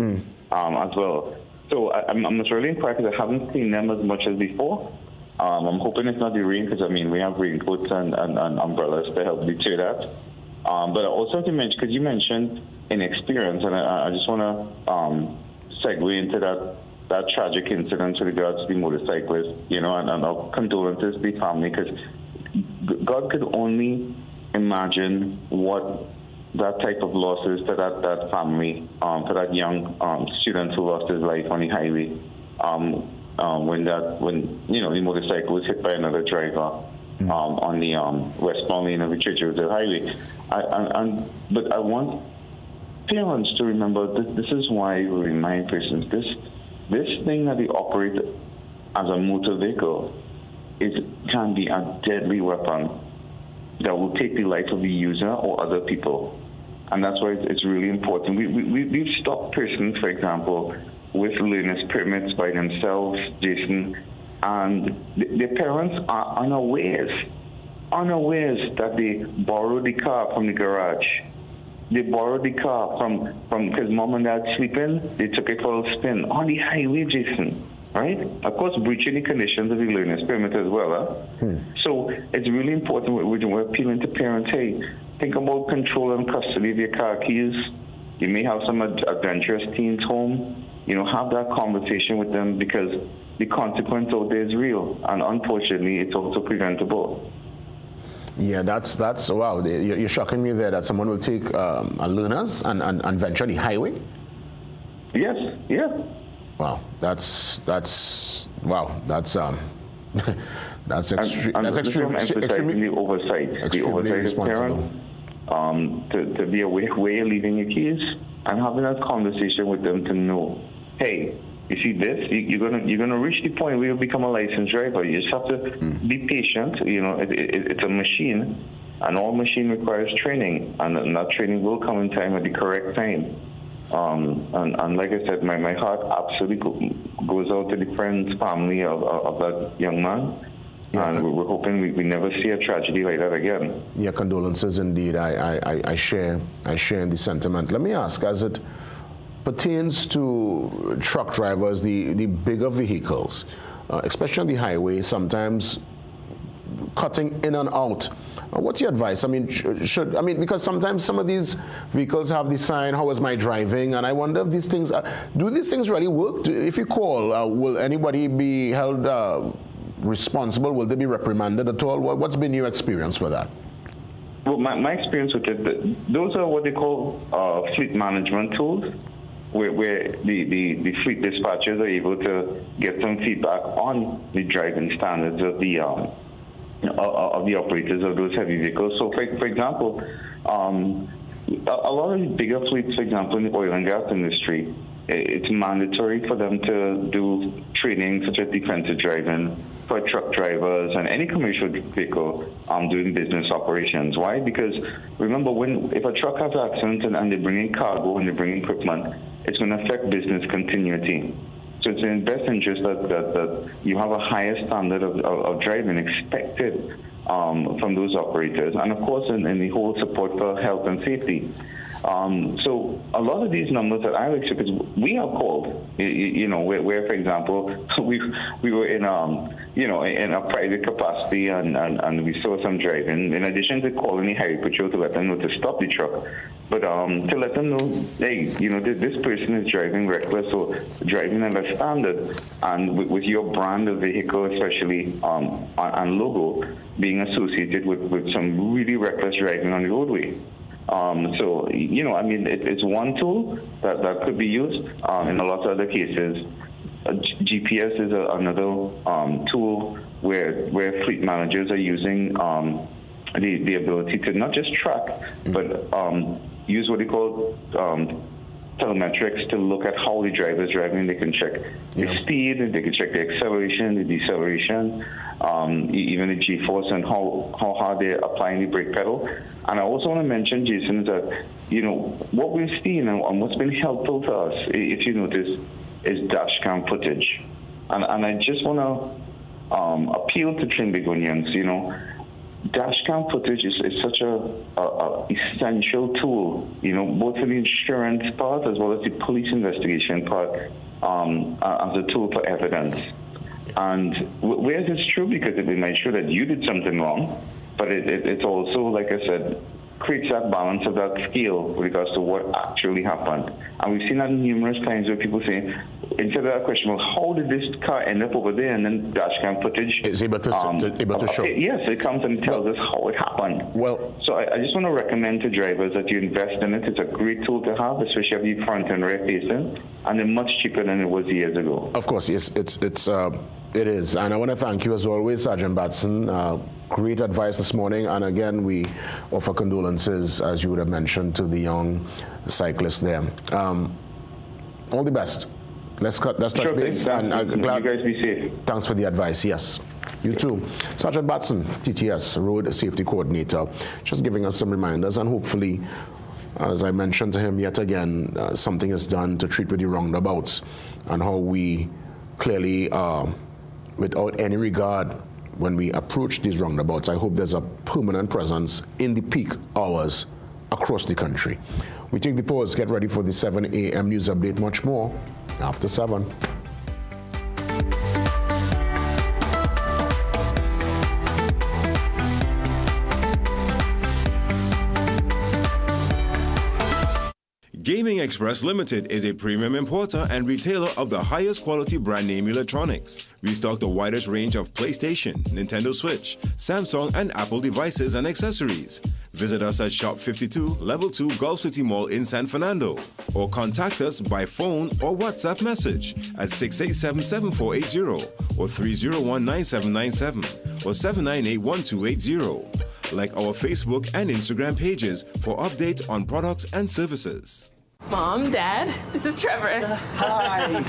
as well. So I'm just really impressed because I haven't seen them as much as before. I'm hoping it's not the rain because, we have raincoats and umbrellas to help deter that. But I also have to mention, because you mentioned inexperience, and I just want to segue into that tragic incident with regards to the motorcyclist, and our condolences to the family, because God could only imagine what that type of losses to that family, to that young student who lost his life on the highway. When the motorcycle was hit by another driver on the westbound lane of the Churchill Highway. But I want parents to remember that this is why we remind persons this thing that they operate as a motor vehicle can be a deadly weapon that will take the life of the user or other people, and that's why it's really important. We've stopped persons, for example, with learner's permits by themselves, Jason, and their parents are unawares that they borrowed the car from the garage. They borrowed the car from because mom and dad sleeping, they took it for a spin on the highway, Jason, right? Of course, breaching the conditions of the learner's permit as well. So it's really important. We're appealing to parents, hey, think about control and custody of your car keys. You may have some adventurous teens home. Have that conversation with them, because the consequence out there is real, and unfortunately, it's also preventable. Yeah, that's wow. You're shocking me there that someone will take a learners and venture on the highway. Yes. Yeah. Wow. That's wow. That's extremely oversight. The oversight of parents to be aware where you're leaving your keys, and having that conversation with them to know, hey, you see this, you're gonna reach the point where you become a licensed driver. You just have to be patient. It's a machine, and all machine requires training, and that training will come in time at the correct time. And like I said, my heart absolutely goes out to the friends, family of that young man. Yeah, and we're hoping we never see a tragedy like that again. Yeah, condolences indeed. I share in the sentiment. Let me ask, as it pertains to truck drivers, the bigger vehicles, especially on the highway, sometimes cutting in and out. What's your advice? Because sometimes some of these vehicles have the sign, "How is my driving?" And I wonder if these things do these things really work? If you call, will anybody be held responsible? Will they be reprimanded at all? What's been your experience with that? Well, my experience with it, those are what they call fleet management tools, where the fleet dispatchers are able to get some feedback on the driving standards of the operators of those heavy vehicles. So, for example, a lot of the bigger fleets, for example, in the oil and gas industry, it's mandatory for them to do training such as defensive driving for truck drivers and any commercial vehicle doing business operations. Why? Because remember, if a truck has accidents and they bring in cargo and they bring in equipment, it's going to affect business continuity. So it's in best interest that you have a higher standard of driving expected from those operators, and of course in the whole support for health and safety. So a lot of these numbers that I actually, because we have called, where for example, we were in in a private capacity and we saw some driving, in addition to calling the highway patrol to let them know to stop the truck, but to let them know, hey, this person is driving reckless or driving at a standard, and with your brand of vehicle especially and logo being associated with some really reckless driving on the roadway. So, it's one tool that could be used. In a lot of other cases, GPS is another tool where fleet managers are using the ability to not just track, but use what they call telemetrics to look at how the driver is driving. They can check the speed, they can check the acceleration, the deceleration, even the G-force and how hard they're applying the brake pedal. And I also want to mention, Jason, is that, what we've seen and what's been helpful to us, if you notice, is dash cam footage. And I just want to appeal to Trinbagonians, dash cam footage is such a essential tool, both for the insurance part as well as the police investigation part, as a tool for evidence. And whereas it's true, because it might show that you did something wrong, but it's also, like I said, creates that balance of that scale with regards to what actually happened. And we've seen that numerous times where people say, instead of that question, well, how did this car end up over there? And then dash cam footage is able to show. Yes, it comes and tells us how it happened. Well, so I just want to recommend to drivers that you invest in it. It's a great tool to have, especially if you front and rear facing, and they're much cheaper than it was years ago. Of course, yes, it is. And I want to thank you as always, Sergeant Batson. Great advice this morning, and again, we offer condolences, as you would have mentioned, to the young cyclist there. All the best. Let's touch base. And glad, you guys be safe. Thanks for the advice. Yes, you too. Sergeant Batson, TTS, Road Safety Coordinator, just giving us some reminders, and hopefully, as I mentioned to him yet again, something is done to treat with the roundabouts and how we clearly, without any regard, when we approach these roundabouts, I hope there's a permanent presence in the peak hours across the country. We take the pause, get ready for the 7 a.m. news update, much more after 7. Gaming Express Limited is a premium importer and retailer of the highest quality brand name electronics. We stock the widest range of PlayStation, Nintendo Switch, Samsung, and Apple devices and accessories. Visit us at Shop 52, Level 2, Gulf City Mall in San Fernando, or contact us by phone or WhatsApp message at 687-7480 or 301-9797 or 798-1280. Like our Facebook and Instagram pages for updates on products and services. Mom, Dad, this is Trevor. Hi.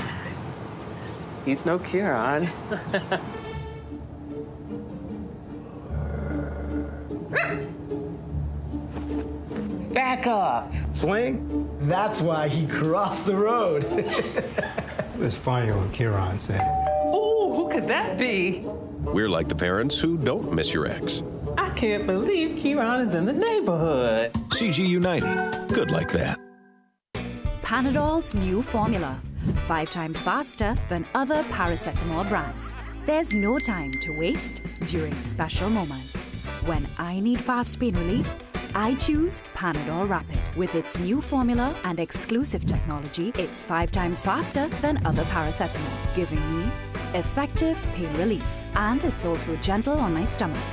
He's no Kieran. Back up. Fling? That's why he crossed the road. It was funny when Kieran said it. Ooh, who could that be? We're like the parents who don't miss your ex. I can't believe Kieran is in the neighborhood. CG United. Good like that. Panadol's new formula. 5 times faster than other paracetamol brands. There's no time to waste during special moments. When I need fast pain relief, I choose Panadol Rapid. With its new formula and exclusive technology, it's 5 times faster than other paracetamol, giving me effective pain relief. And it's also gentle on my stomach.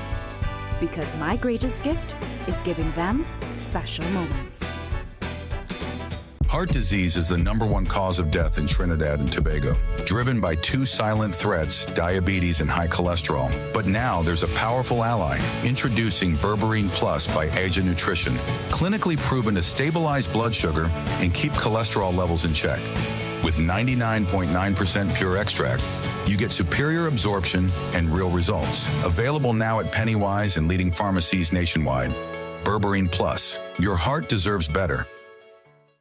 Because my greatest gift is giving them special moments. Heart disease is the #1 cause of death in Trinidad and Tobago, driven by 2 silent threats, diabetes and high cholesterol. But now there's a powerful ally, introducing Berberine Plus by Asia Nutrition, clinically proven to stabilize blood sugar and keep cholesterol levels in check. With 99.9% pure extract, you get superior absorption and real results. Available now at Pennywise and leading pharmacies nationwide. Berberine Plus. Your heart deserves better.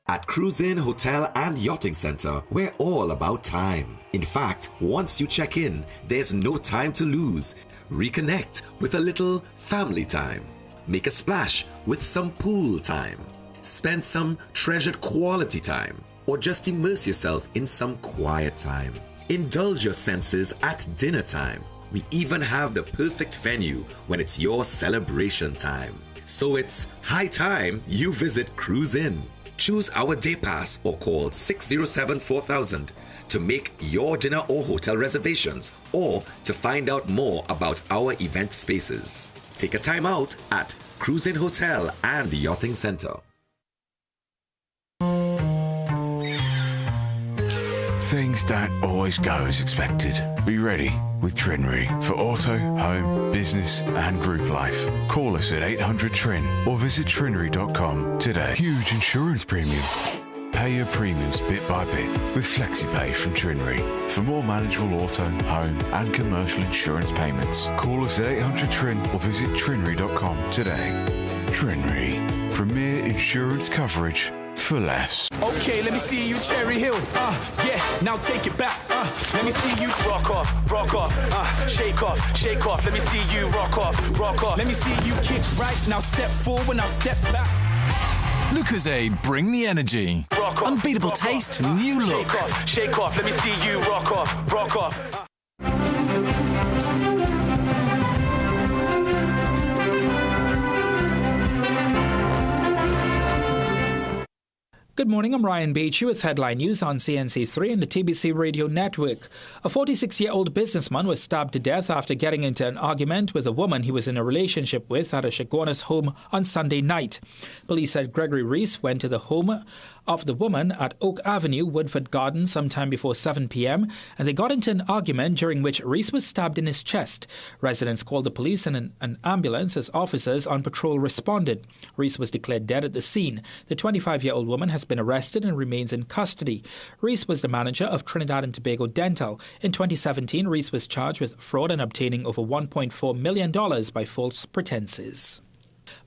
At Cruise Inn Hotel and Yachting Center, we're all about time. In fact, once you check in, there's no time to lose. Reconnect with a little family time. Make a splash with some pool time. Spend some treasured quality time. Or just immerse yourself in some quiet time. Indulge your senses at dinner time. We even have the perfect venue when it's your celebration time. So it's high time you visit Cruise Inn. Choose our day pass or call 607-4000 to make your dinner or hotel reservations or to find out more about our event spaces. Take a time out at Cruise Inn Hotel and Yachting Center. Things don't always go as expected. Be ready with Trinry for auto, home, business and group life. Call us at 800-TRIN or visit trinry.com today. Huge insurance premium. Pay your premiums bit by bit with FlexiPay from Trinry. For more manageable auto, home and commercial insurance payments, call us at 800 TRIN or visit trinry.com today. Trinry, premier insurance coverage for less. Okay, let me see you Cherry Hill. Yeah, now take it back. Let me see you rock off, shake off. Let me see you rock off. Let me see you kick right. Now step forward, now step back. Lucozade, bring the energy. Rock off, unbeatable rock taste, off. new look. Shake off. Let me see you rock off. Good morning, I'm Ryan Beachy with headline news on CNC3 and the TBC Radio Network. A 46-year-old businessman was stabbed to death after getting into an argument with a woman he was in a relationship with at a Chaguanas home on Sunday night. Police said Gregory Reese went to the home of the woman at Oak Avenue, Woodford Garden, sometime before 7 p.m., and they got into an argument during which Reese was stabbed in his chest. Residents called the police and an ambulance as officers on patrol responded. Reese was declared dead at the scene. The 25-year-old woman has been arrested and remains in custody. Reese was the manager of Trinidad and Tobago Dental. In 2017, Reese was charged with fraud and obtaining over $1.4 million by false pretenses.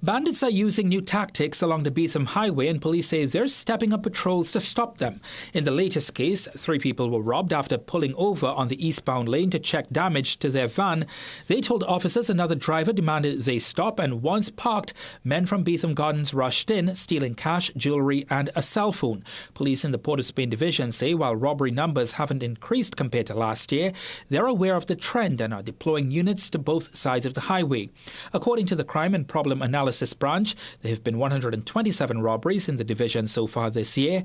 Bandits are using new tactics along the Beetham Highway, and police say they're stepping up patrols to stop them. In the latest case, 3 people were robbed after pulling over on the eastbound lane to check damage to their van. They told officers another driver demanded they stop, and once parked, men from Beetham Gardens rushed in, stealing cash, jewellery and a cell phone. Police in the Port of Spain division say while robbery numbers haven't increased compared to last year, they're aware of the trend and are deploying units to both sides of the highway. According to the Crime and Problem Analysis Branch, there have been 127 robberies in the division so far this year,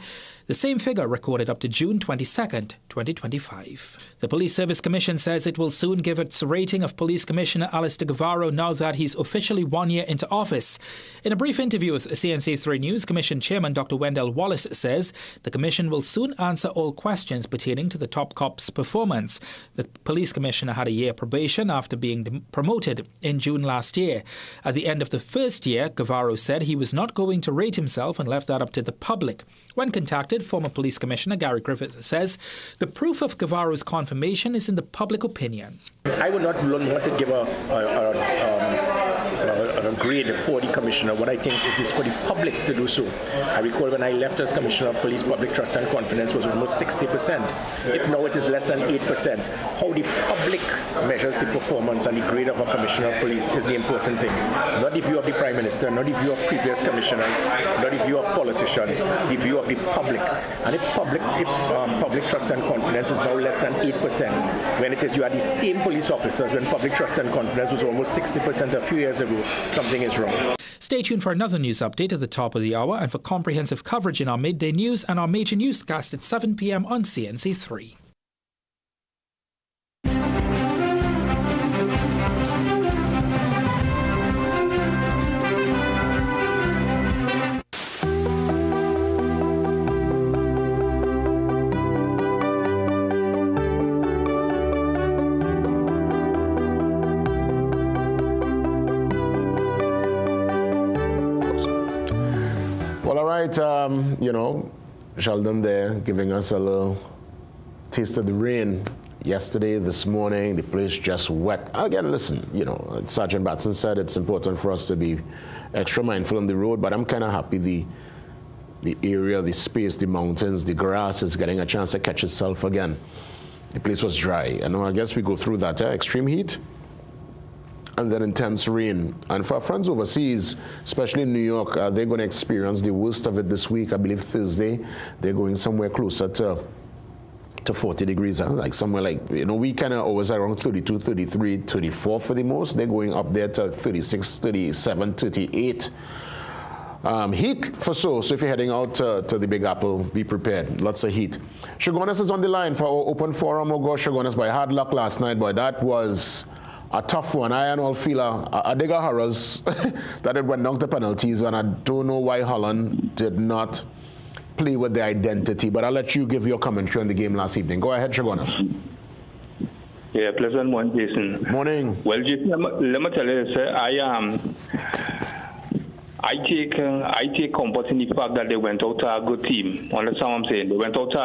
the same figure recorded up to June 22nd, 2025. The Police Service Commission says it will soon give its rating of Police Commissioner Alistair Guevara now that he's officially 1 year into office. In a brief interview with CNC3 News, Commission Chairman Dr. Wendell Wallace says the Commission will soon answer all questions pertaining to the top cop's performance. The Police Commissioner had a year probation after being promoted in June last year. At the end of the first year, Guevara said he was not going to rate himself and left that up to the public. When contacted, former Police Commissioner Gary Griffith says the proof of Guevara's confirmation is in the public opinion. I would not want to give a grade for the commissioner. What I think it is for the public to do so. I recall when I left as Commissioner of Police, public trust and confidence was almost 60%. If now it is less than 8%, how the public measures the performance and the grade of a Commissioner of Police is the important thing. Not the view of the Prime Minister, not the view of previous commissioners, not the view of politicians, the view of the public. And if public trust and confidence is now less than 8%, when it is you are the same police officers when public trust and confidence was almost 60% a few years ago, something is wrong. Stay tuned for another news update at the top of the hour and for comprehensive coverage in our midday news and our major newscast at 7 p.m. on CNC3. Sheldon there giving us a little taste of the rain yesterday, this morning. The place just wet. Again, listen, Sergeant Batson said it's important for us to be extra mindful on the road, but I'm kind of happy the area, the space, the mountains, the grass is getting a chance to catch itself again. The place was dry. I guess we go through that extreme heat and then intense rain. And for our friends overseas, especially in New York, they're going to experience the worst of it this week. I believe Thursday, they're going somewhere closer to 40 degrees, like somewhere like, we kind of always around 32, 33, 34 for the most. They're going up there to 36, 37, 38. Heat for so if you're heading out to the Big Apple, be prepared. Lots of heat. Chaguanas is on the line for our open forum. Oh gosh, Chaguanas, by hard luck last night, boy, that was a tough one. I and all feel a digger horrors that it went down to penalties, and I don't know why Holland did not play with their identity. But I'll let you give your commentary on the game last evening. Go ahead, Chaguanas. Yeah, pleasant morning, Jason. Morning. Well, Jason, let me tell you, sir, I take comfort in the fact that they went out to a good team. Understand what I'm saying? They went out to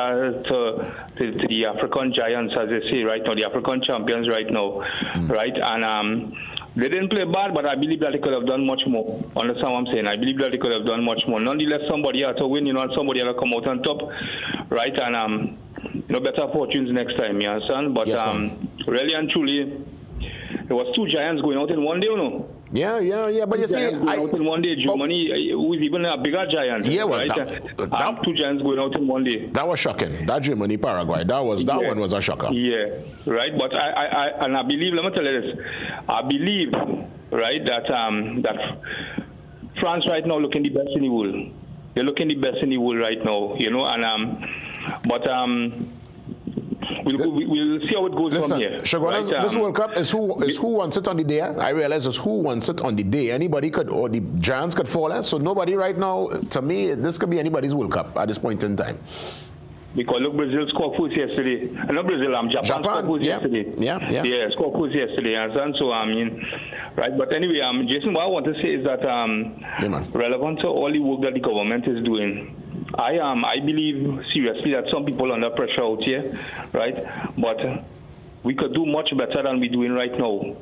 the African giants, as they say right now, the African champions right now, right? And they didn't play bad, but I believe that they could have done much more. Understand what I'm saying? I believe that they could have done much more. Nonetheless, somebody had to win, and somebody had to come out on top, right? And better fortunes next time, you understand? But yes, really and truly, there was two giants going out in one day, Yeah. But you see, out in one day, Germany, who is even a bigger giant. Yeah, well, right? Two giants going out in one day. That was shocking. That Germany, Paraguay, that one was a shocker. Yeah, right. But I believe. Let me tell you this. I believe, right, that France right now looking the best in the world. They're looking the best in the world right now. We'll see how it goes from here. Right? This World Cup is who wants it on the day. I realize it's who wants it on the day. Anybody could, or the giants could fall. So nobody right now, to me, this could be anybody's World Cup at this point in time. Because look, Brazil scored first yesterday. Not Brazil, Japan scored first yesterday. Yeah, scored first yesterday. And so, right. But anyway, Jason, what I want to say is that relevant to all the work that the government is doing, I believe seriously that some people are under pressure out here, right? But we could do much better than we're doing right now,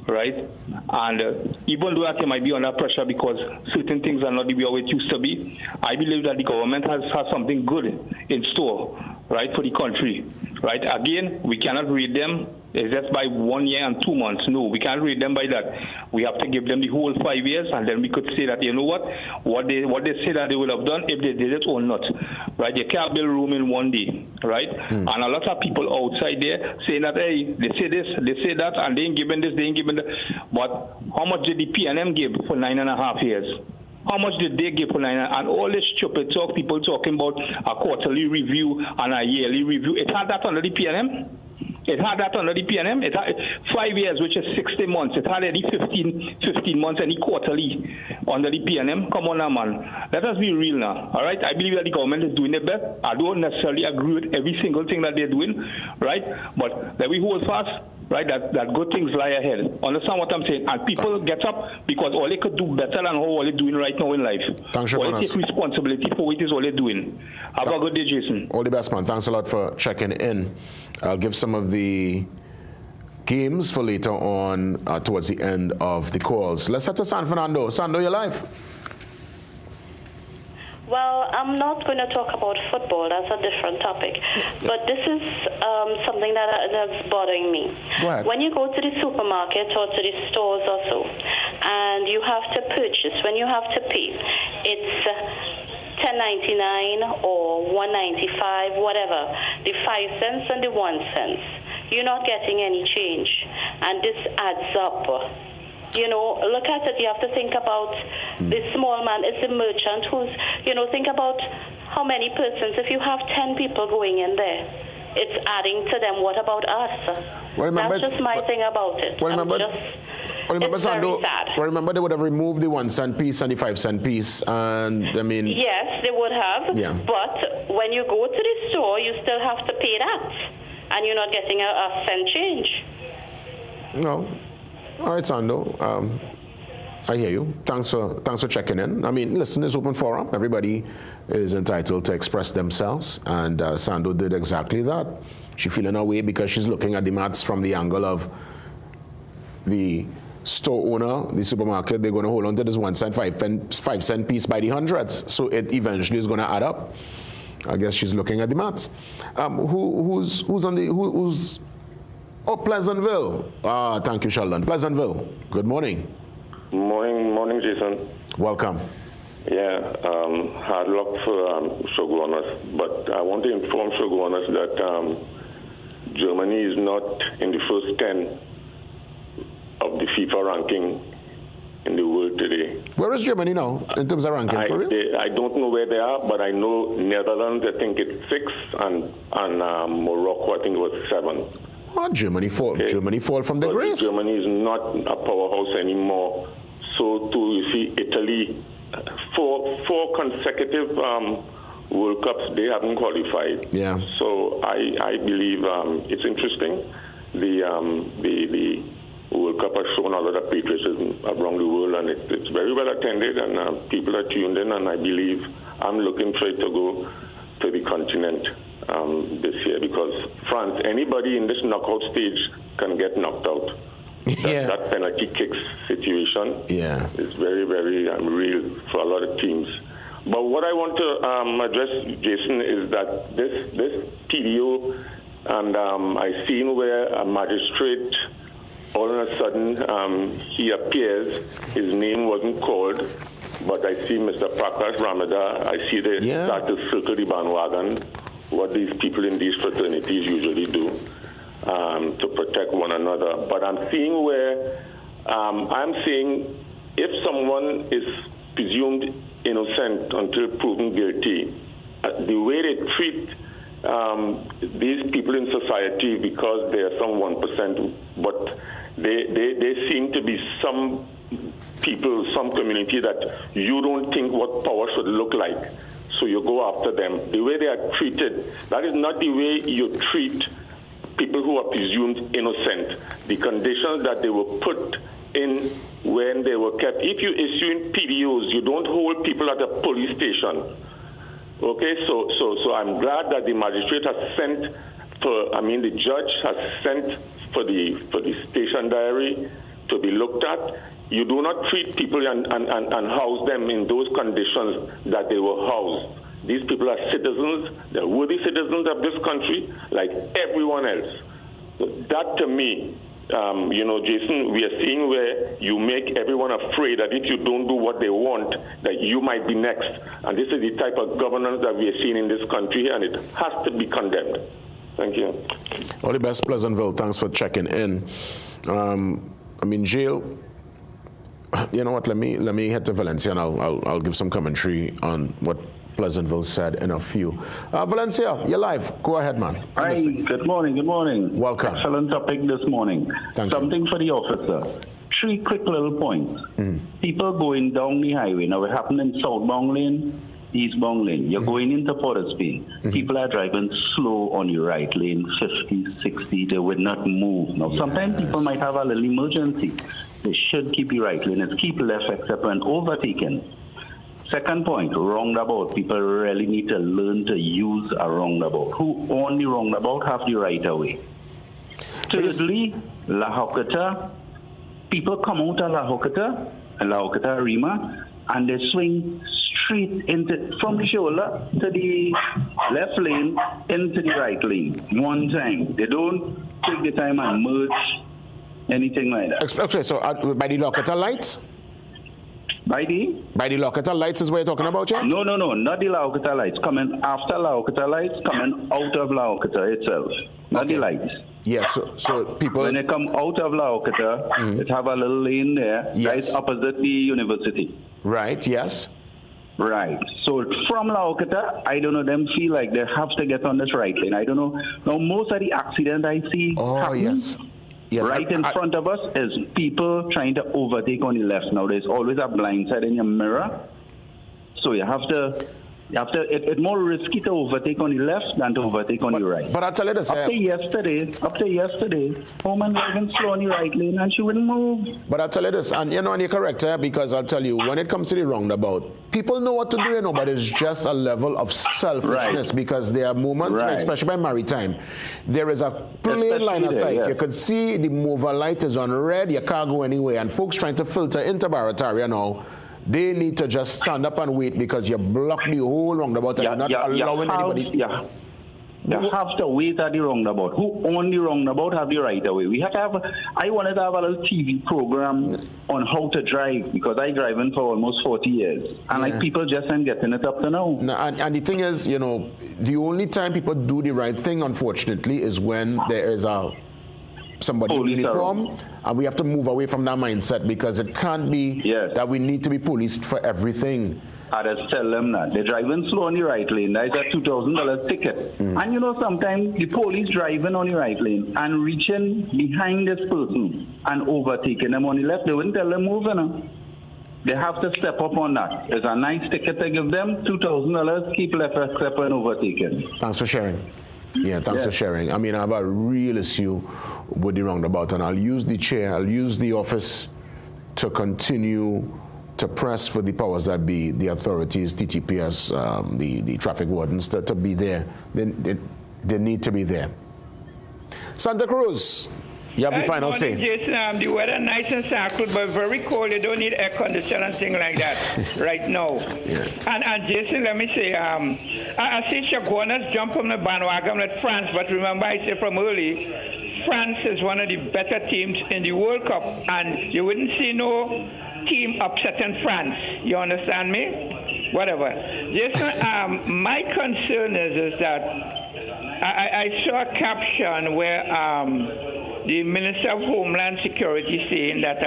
right? And even though that might be under pressure because certain things are not the way it used to be, I believe that the government has something good in store, right, for the country, right? Again, we cannot rate them just by 1 year and 2 months. No, we can't rate them by that. We have to give them the whole 5 years, and then we could say that, you know what they say that they would have done, if they did it or not, right? You can't build Rome in 1 day, right? And a lot of people outside there saying that, hey, they say this, they say that, and they ain't giving this, they ain't giving that. But how much did the PNM give for 9.5 years? How much did they give for 9? And all this stupid talk, people talking about a quarterly review and a yearly review. It had that under the PNM. It had that under the PNM. It had 5 years, which is 60 months. It had any 15 months, any quarterly under the PNM. Come on now, man. Let us be real now, all right? I believe that the government is doing it best. I don't necessarily agree with every single thing that they're doing, right? But let we hold fast, right, that good things lie ahead. Understand what I'm saying? And people get up because all they could do better than all they're doing right now in life. Thanks, all they take responsibility for what it is all they're doing. Have a good day, Jason. All the best, man. Thanks a lot for checking in. I'll give some of the games for later on towards the end of the calls. Let's head to San Fernando. Sando, you're live. Well, I'm not going to talk about football. That's a different topic. But this is something that's bothering me. Go ahead. When you go to the supermarket or to the stores or so, and you have to purchase, when you have to pay, it's $10.99 or $1.95, whatever, the 5 cents and the 1 cent. You're not getting any change, and this adds up. Look at it. You have to think about the small man. It's a merchant who's, think about how many persons. If you have 10 people going in there, it's adding to them. What about us? That's just my thing about it. Remember, Sando, remember they would have removed the 1 cent piece and the 5 cent piece, and I mean... Yes, they would have. Yeah. But when you go to the store, you still have to pay that, and you're not getting a cent change. No. All right, Sando. I hear you. Thanks for checking in. I mean, listen, it's open forum. Everybody is entitled to express themselves, and Sando did exactly that. She's feeling her way because she's looking at the maths from the angle of the store owner, the supermarket. They're going to hold on to this 1 cent, 5 cent piece by the hundreds. So it eventually is going to add up. I guess she's looking at the maths. Who's Oh, Pleasantville. Thank you, Sheldon. Pleasantville. Good morning. Morning, Jason. Welcome. Yeah, hard luck for sugar owners, but I want to inform sugar owners that Germany is not in the first 10 of the FIFA ranking in the world today. Where is Germany now in terms of ranking? For real? I don't know where they are, but I know Netherlands, I think it's 6, and Morocco, I think it was 7. Oh, Germany fall. Okay. Germany fall from the grace. Germany is not a powerhouse anymore. So you see Italy, four consecutive World Cups, they haven't qualified. Yeah. So I believe it's interesting. The World Cup has shown on all of the patriotism around the world, and it's very well attended, and people are tuned in, and I believe I'm looking for it to go to the continent this year, because France, anybody in this knockout stage can get knocked out. That penalty kicks situation is very, very real for a lot of teams. But what I want to address, Jason, is that this PDO, and I seen where a magistrate, all of a sudden, he appears, his name wasn't called, but I see Mr. Prakash Ramada, I see they start to circle the bandwagon, what these people in these fraternities usually do to protect one another. But I'm seeing where I'm saying if someone is presumed innocent until proven guilty, the way they treat these people in society, because they are some 1%, but they seem to be some people, some community that you don't think what power should look like, so you go after them. The way they are treated, that is not the way you treat people who are presumed innocent. The conditions that they were put in when they were kept. If you issue in PDOs, you don't hold people at a police station. Okay, so I'm glad that the magistrate has sent the judge has sent for the station diary to be looked at. You do not treat people and house them in those conditions that they were housed. These people are citizens, they're worthy citizens of this country, like everyone else. So that to me, Jason, we are seeing where you make everyone afraid that if you don't do what they want, that you might be next. And this is the type of governance that we are seeing in this country, and it has to be condemned. Thank you. All the best, Pleasantville. Thanks for checking in. Jail. You know what? Let me head to Valencia, and I'll give some commentary on what Pleasantville said in a few. Valencia, you're live. Go ahead, man. Hi, good morning. Welcome. Excellent topic this morning. Something for the officer. 3 quick little points. People going down the highway. Now, it happened in southbound lane, eastbound lane. You're going into Port of Spain. People are driving slow on your right lane, 50, 60. They would not move. Now, sometimes people might have a little emergency. They should keep the right lane and keep left except when overtaken. Second point, roundabout. People really need to learn to use a roundabout. Who on the roundabout have the right of way. Thirdly, La Hokata. People come out of La Hokata Rima, and they swing straight from the shoulder to the left lane into the right lane. One time. They don't take the time and merge anything like that. Okay, so by the Lokata lights? By the Lokata lights is what you're talking about, yeah? No, not the Lokata lights. Coming after Lokata lights, coming out of Lokata itself. Not the lights. Yeah, so people... When they come out of Lokata, it have a little lane there, right opposite the university. Right, yes. Right. So from Laokata, I don't know, them feel like they have to get on this right lane. I don't know. Now, most of the accidents I see right in front of us is people trying to overtake on the left. Now, there's always a blind side in your mirror. So you have to it's more risky to overtake on the left than to overtake on the right. But I'll tell you this. Up to yesterday, woman driving slow on the right lane and she wouldn't move. But I'll tell you this, and you're correct, because I'll tell you, when it comes to the roundabout, people know what to do, but it's just a level of selfishness because there are moments, especially by maritime, there is a plain line of sight. You could see the mover light is on red, you can't go anywhere, and folks trying to filter into Barataria now, they need to just stand up and wait because you block the whole roundabout and you're not allowing anybody. You have to wait at the roundabout. Who on the roundabout have the right of way? I wanted to have a little TV program on how to drive because I driving for almost 40 years. And people just ain't getting it up to now. And the thing is, the only time people do the right thing, unfortunately, is when there is somebody in uniform, and we have to move away from that mindset because it can't be that we need to be policed for everything. I just tell them that they're driving slow on the right lane. That's a $2,000 ticket. And sometimes the police driving on the right lane and reaching behind this person and overtaking them on the left, they wouldn't tell them move. They have to step up on that. It's a nice ticket to give them, $2,000, keep left except when overtaken. Thanks for sharing. Yeah, thanks for sharing. I mean, I have a real issue with the roundabout, and I'll use the chair, I'll use the office to continue to press for the powers that be, the authorities, TTPS, the traffic wardens, to be there. They need to be there. Santa Cruz, you have the final say. Jason, the weather nice and Sacred, but very cold. You don't need air conditioning and things like that right now. Yeah. And Jason, let me say, I see Chaguanas jump on the bandwagon with France, but remember I said from early, France is one of the better teams in the World Cup, and you wouldn't see no team upsetting France. You understand me? Whatever. Jason, my concern is that I saw a caption where the Minister of Homeland Security saying that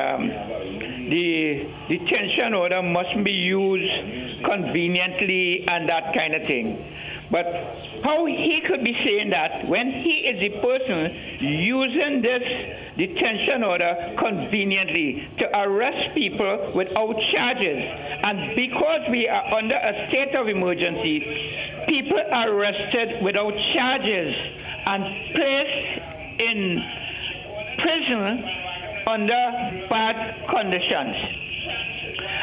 the detention order must be used conveniently and that kind of thing. But how he could be saying that when he is the person using this detention order conveniently to arrest people without charges, and because we are under a state of emergency, people are arrested without charges and placed in prison under bad conditions.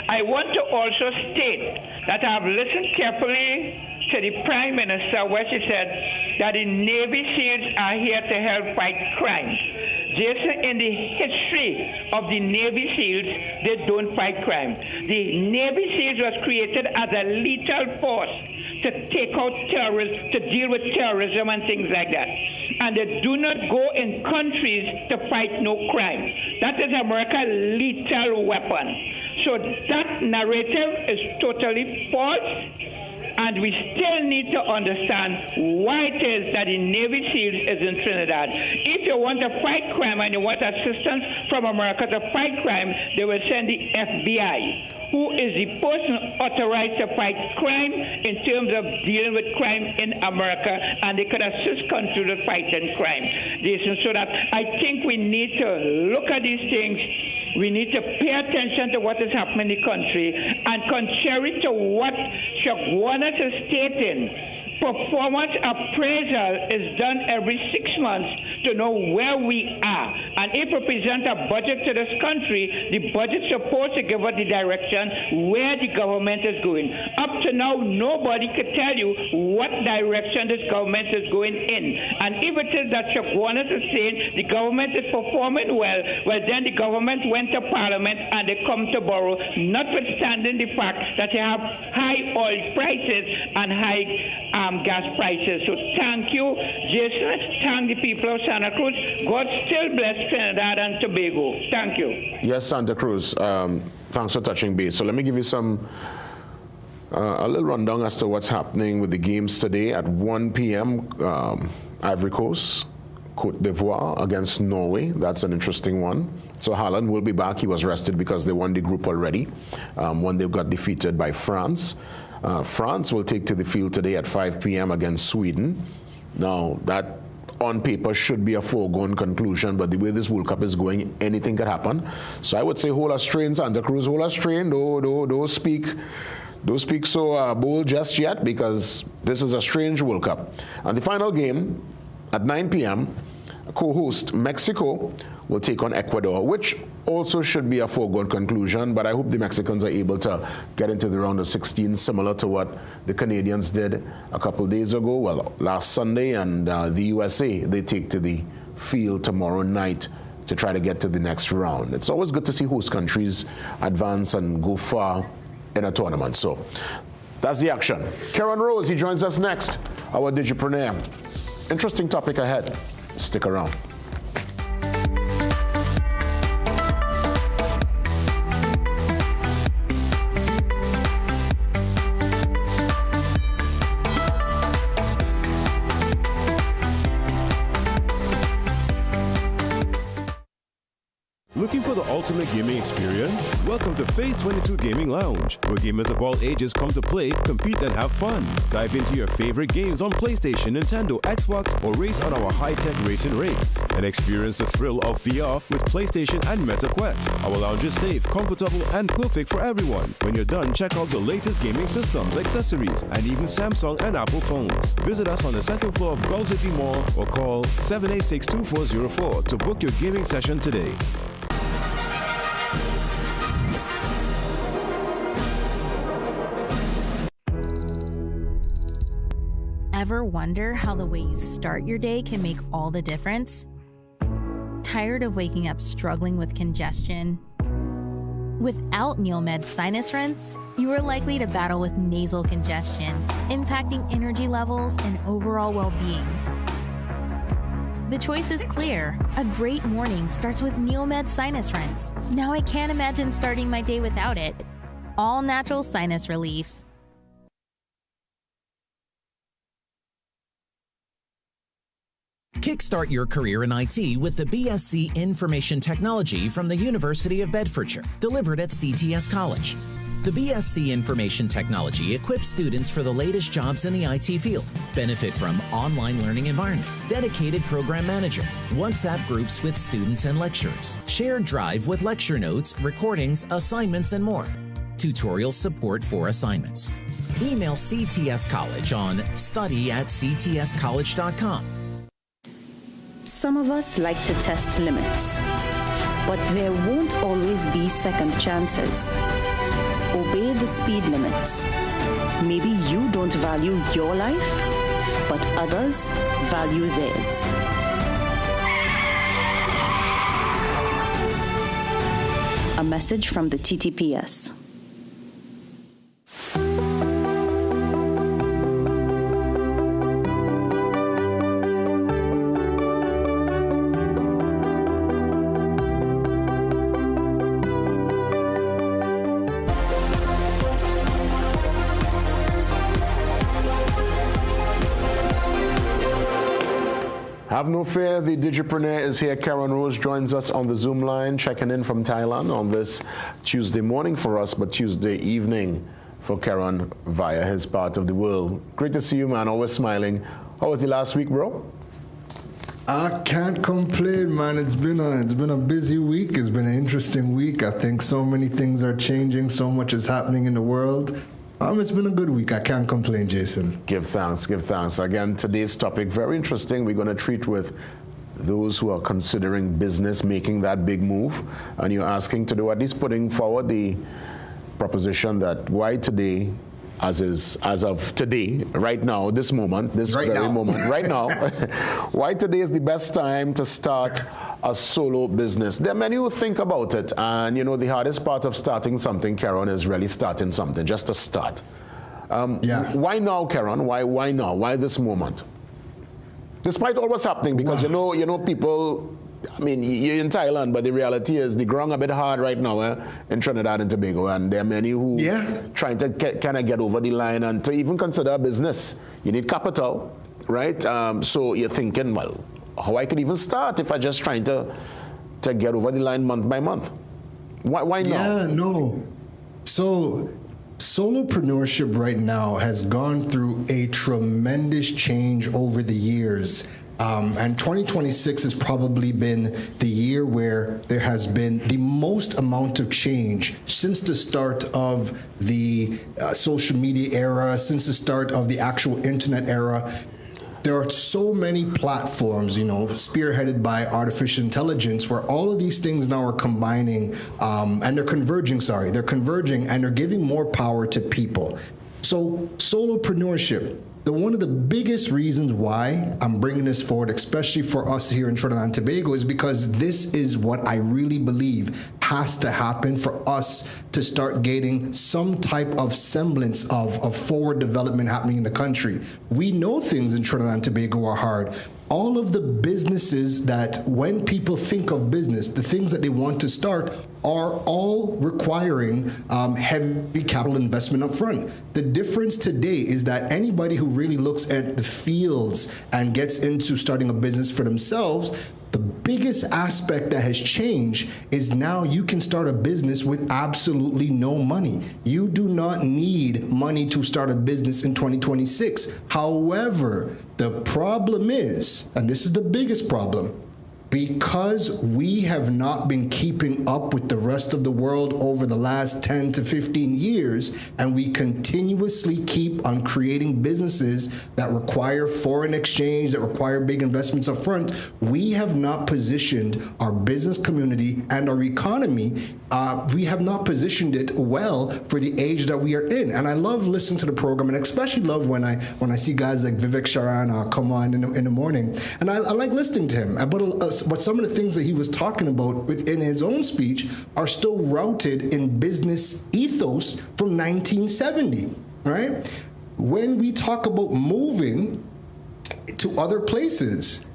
I want to also state that I have listened carefully to the Prime Minister where she said that the Navy SEALs are here to help fight crime. Jason, in the history of the Navy SEALs, they don't fight crime. The Navy SEALs was created as a lethal force to take out terrorists, to deal with terrorism and things like that. And they do not go in countries to fight no crime. That is America's lethal weapon. So that narrative is totally false. And we still need to understand why it is that the Navy SEALs is in Trinidad. If you want to fight crime and you want assistance from America to fight crime, they will send the FBI, who is the person authorized to fight crime in terms of dealing with crime in America, and they could assist countries with fighting crime. Jason, so that I think we need to look at these things. We need to pay attention to what is happening in the country, and contrary to what Chaguanas is stating, performance appraisal is done every 6 months to know where we are. And if we present a budget to this country, the budget is supposed to give us the direction where the government is going. Up to now, nobody could tell you what direction this government is going in. And if it is that Chaguanas is saying the government is performing well, then the government went to Parliament and they come to borrow, notwithstanding the fact that they have high oil prices and high gas prices. So thank you, Jason. Thank the people of Santa Cruz. God still bless Trinidad and Tobago. Thank you. Yes, Santa Cruz. Thanks for touching base. So let me give you some a little rundown as to what's happening with the games today. At 1 p.m., Ivory Coast, Cote d'Ivoire against Norway. That's an interesting one. So Haaland will be back. He was rested because they won the group already when they got defeated by France. France will take to the field today at 5 p.m. against Sweden. Now, that on paper should be a foregone conclusion, but the way this World Cup is going, anything could happen. So I would say hold us train, Santa Cruz, hold us train. Don't speak so bold just yet, because this is a strange World Cup. And the final game at 9 p.m., co-host Mexico will take on Ecuador, which also should be a foregone conclusion, but I hope the Mexicans are able to get into the round of 16, similar to what the Canadians did a couple days ago, well, last Sunday, and the USA, they take to the field tomorrow night to try to get to the next round. It's always good to see host countries advance and go far in a tournament. So that's the action. Karen Rose, he joins us next, our digipreneur. Interesting topic ahead. Stick around. Looking for the ultimate ultimate gaming experience? Welcome to Phase 22 Gaming Lounge, where gamers of all ages come to play, compete, and have fun. Dive into your favorite games on PlayStation, Nintendo, Xbox, or race on our high-tech racing rigs. And experience the thrill of VR with PlayStation and Meta Quest. Our lounge is safe, comfortable, and perfect for everyone. When you're done, check out the latest gaming systems, accessories, and even Samsung and Apple phones. Visit us on the second floor of Gulf City Mall or call 786-2404 to book your gaming session today. Ever wonder how the way you start your day can make all the difference? Tired of waking up struggling with congestion? Without Neomed Sinus Rinse, you are likely to battle with nasal congestion, impacting energy levels and overall well-being. The choice is clear. A great morning starts with Neomed Sinus Rinse. Now I can't imagine starting my day without it. All natural sinus relief. Kickstart your career in IT with the BSc Information Technology from the University of Bedfordshire, delivered at CTS College. The BSc Information Technology equips students for the latest jobs in the IT field. Benefit from online learning environment, dedicated program manager, WhatsApp groups with students and lecturers, shared drive with lecture notes, recordings, assignments, and more. Tutorial support for assignments. Email CTS College on study@ctscollege.com. Some of us like to test limits, but there won't always be second chances. Obey the speed limits. Maybe you don't value your life, but others value theirs. A message from the TTPS. Have no fear, the Digipreneur is here. Karen Rose joins us on the Zoom line, checking in from Thailand on this Tuesday morning for us, but Tuesday evening for Karen via his part of the world. Great to see you, man. Always smiling. How was the last week, bro? I can't complain, man. It's been a busy week. It's been an interesting week. I think so many things are changing. So much is happening in the world. It's been a good week. I can't complain, Jason. Give thanks, give thanks. Again, today's topic, very interesting. We're going to treat with those who are considering business, making that big move. And you're asking to do, at least putting forward the proposition that why today, as of today, right now, this moment, this right very now. Moment, right now, why today is the best time to start a solo business. There are many who think about it, and you know, the hardest part of starting something, Karen, is really starting something, just to start. Why now, Karen? Why now? Why this moment? Despite all what's happening, because you know, people, I mean, you're in Thailand, but the reality is the ground a bit hard right now in Trinidad and Tobago, and there are many who trying to kind of get over the line and to even consider a business. You need capital, right? So you're thinking, well, how I could even start if I just trying to get over the line month by month. Why not? Yeah, no. So solopreneurship right now has gone through a tremendous change over the years. And 2026 has probably been the year where there has been the most amount of change since the start of the social media era, since the start of the actual internet era. There are so many platforms, you know, spearheaded by artificial intelligence, where all of these things now are combining, and they're converging, they're converging and they're giving more power to people. So solopreneurship, one of the biggest reasons why I'm bringing this forward, especially for us here in Trinidad and Tobago, is because this is what I really believe has to happen for us to start gaining some type of semblance of forward development happening in the country. We know things in Trinidad and Tobago are hard. All of the businesses that, when people think of business, the things that they want to start, are all requiring heavy capital investment up front. The difference today is that anybody who really looks at the fields and gets into starting a business for themselves, the biggest aspect that has changed is now you can start a business with absolutely no money. You do not need money to start a business in 2026. However, the problem is, and this is the biggest problem, because we have not been keeping up with the rest of the world over the last 10 to 15 years, and we continuously keep on creating businesses that require foreign exchange, that require big investments up front, we have not positioned our business community and our economy, we have not positioned it well for the age that we are in. And I love listening to the program, and especially love when I see guys like Vivek Sharan come on in the morning. And I like listening to him. But some of the things that he was talking about within his own speech are still rooted in business ethos from 1970, right? When we talk about moving to other places,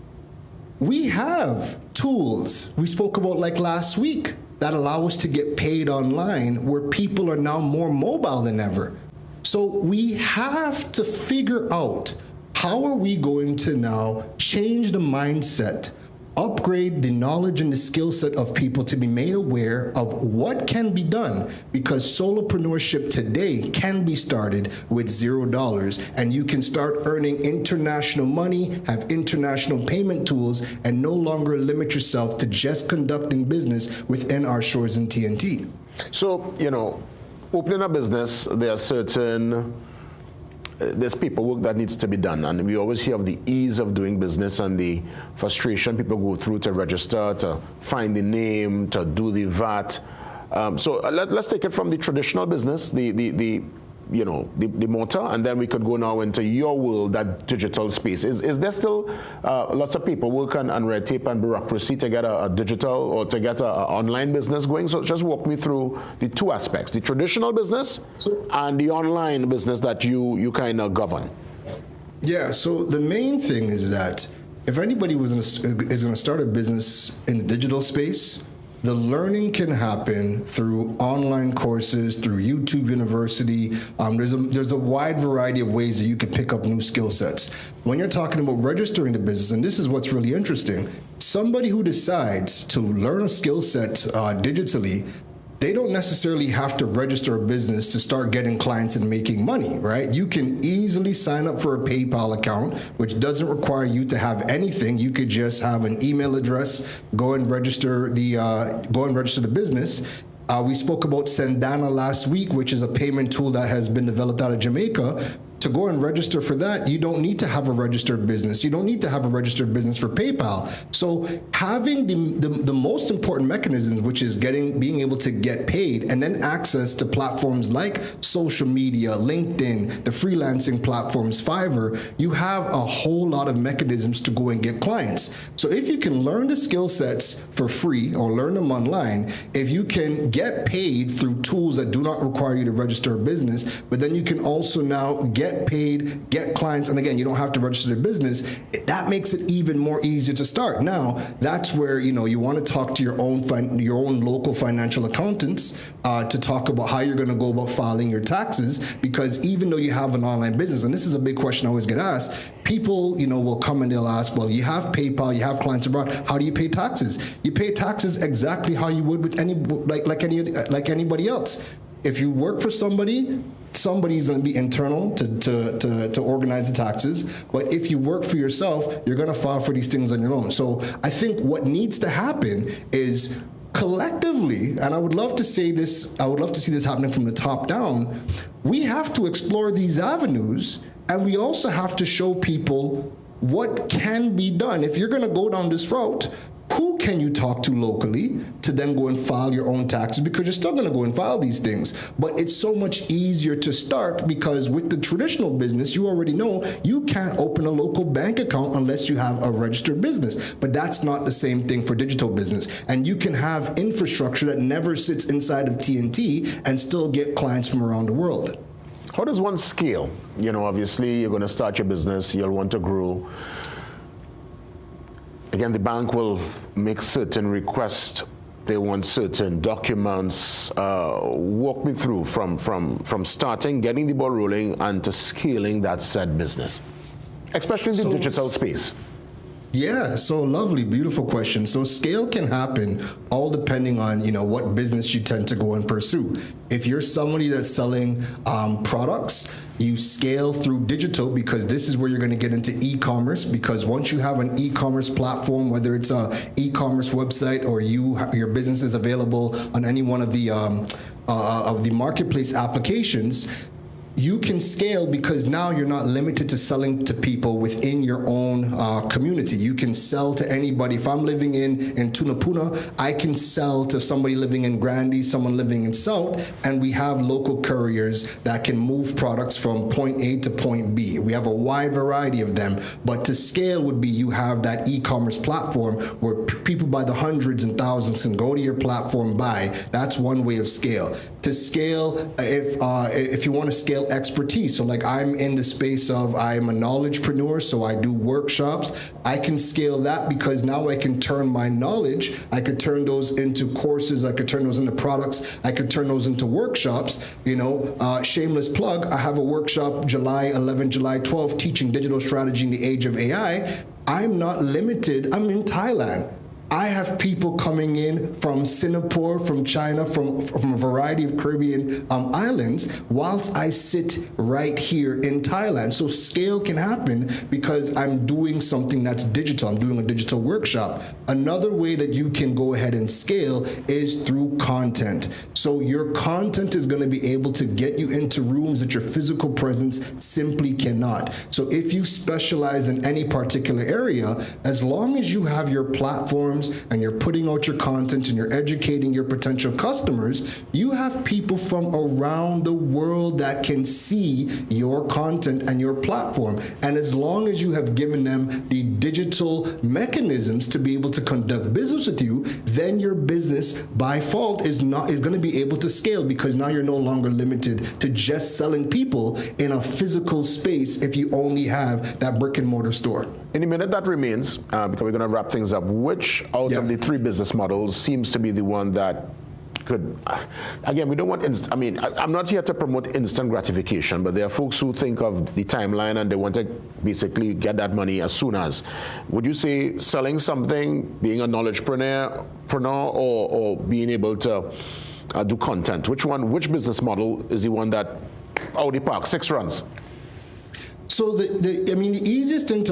we have tools we spoke about like last week that allow us to get paid online, where people are now more mobile than ever. So we have to figure out, how are we going to now change the mindset, upgrade the knowledge and the skill set of people to be made aware of what can be done, because solopreneurship today can be started with $0, and you can start earning international money, have international payment tools, and no longer limit yourself to just conducting business within our shores in TNT. So, opening a business, there are certain there's paperwork that needs to be done, and we always hear of the ease of doing business and the frustration people go through to register, to find the name, to do the VAT. So let's take it from the traditional business, the motor, and then we could go now into your world, that digital space. Is there still lots of paperwork and red tape and bureaucracy to get a digital or to get an online business going? So just walk me through the two aspects, the traditional business and the online business that you kind of govern. Yeah, so the main thing is that if anybody is going to start a business in the digital space, the learning can happen through online courses, through YouTube University. There's a wide variety of ways that you can pick up new skill sets. When you're talking about registering the business, and this is what's really interesting, somebody who decides to learn a skill set digitally, they don't necessarily have to register a business to start getting clients and making money, right? You can easily sign up for a PayPal account, which doesn't require you to have anything. You could just have an email address, go and register the business. We spoke about Sendana last week, which is a payment tool that has been developed out of Jamaica. To go and register for that, you don't need to have a registered business. You don't need to have a registered business for PayPal. So having the most important mechanisms, which is being able to get paid, and then access to platforms like social media, LinkedIn, the freelancing platforms, Fiverr, you have a whole lot of mechanisms to go and get clients. So if you can learn the skill sets for free or learn them online, if you can get paid through tools that do not require you to register a business, but then you can also now get paid, get clients, and again, you don't have to register the business, that makes it even more easier to start. Now, that's where you want to talk to your own local financial accountants to talk about how you're going to go about filing your taxes, because even though you have an online business, and this is a big question I always get asked, people will come and they'll ask, well, you have PayPal, you have clients abroad, how do you pay taxes? You pay taxes exactly how you would with like anybody else. If you work for somebody's going to be internal to organize the taxes. But if you work for yourself, you're going to file for these things on your own. So I think what needs to happen is collectively, and I would love to see this happening from the top down, we have to explore these avenues, and we also have to show people what can be done. If you're going to go down this route, who can you talk to locally to then go and file your own taxes? Because you're still going to go and file these things. But it's so much easier to start, because with the traditional business, you already know you can't open a local bank account unless you have a registered business. But that's not the same thing for digital business. And you can have infrastructure that never sits inside of TNT and still get clients from around the world. How does one scale? Obviously, you're going to start your business, you'll want to grow. Again, the bank will make certain requests they want certain documents. Walk me through from starting, getting the ball rolling, and to scaling that said business, especially in the digital space. Yeah, so lovely, beautiful question. So scale can happen all depending on, what business you tend to go and pursue. If you're somebody that's selling products, you scale through digital because this is where you're going to get into e-commerce, because once you have an e-commerce platform, whether it's an e-commerce website or your business is available on any one of the marketplace applications, you can scale because now you're not limited to selling to people within your own community. You can sell to anybody. If I'm living in Tunapuna, I can sell to somebody living in Grandy, someone living in South, and we have local couriers that can move products from point A to point B. We have a wide variety of them, but to scale would be you have that e-commerce platform where people by the hundreds and thousands can go to your platform, buy. That's one way of scale. To scale, if you want to scale expertise, so like I'm in the space of, I'm a knowledgepreneur, so I do workshops. I can scale that because now I can turn my knowledge, I could turn those into courses, I could turn those into products, I could turn those into workshops. Shameless plug, I have a workshop July 11, July 12, teaching digital strategy in the age of AI. I'm not limited, I'm in Thailand. I have people coming in from Singapore, from China, from a variety of Caribbean islands, whilst I sit right here in Thailand. So scale can happen because I'm doing something that's digital. I'm doing a digital workshop. Another way that you can go ahead and scale is through content. So your content is going to be able to get you into rooms that your physical presence simply cannot. So if you specialize in any particular area, as long as you have your platform and you're putting out your content and you're educating your potential customers, you have people from around the world that can see your content and your platform. And as long as you have given them the digital mechanisms to be able to conduct business with you, then your business by fault is going to be able to scale, because now you're no longer limited to just selling people in a physical space if you only have that brick and mortar store. In the minute that remains, because we're going to wrap things up, which out of the three business models seems to be the one that could, again, we don't want, I'm not here to promote instant gratification, but there are folks who think of the timeline and they want to basically get that money as soon as. Would you say selling something, being a knowledgepreneur, or being able to do content? Which business model is the one that, out the park, 6 runs? So the easiest thing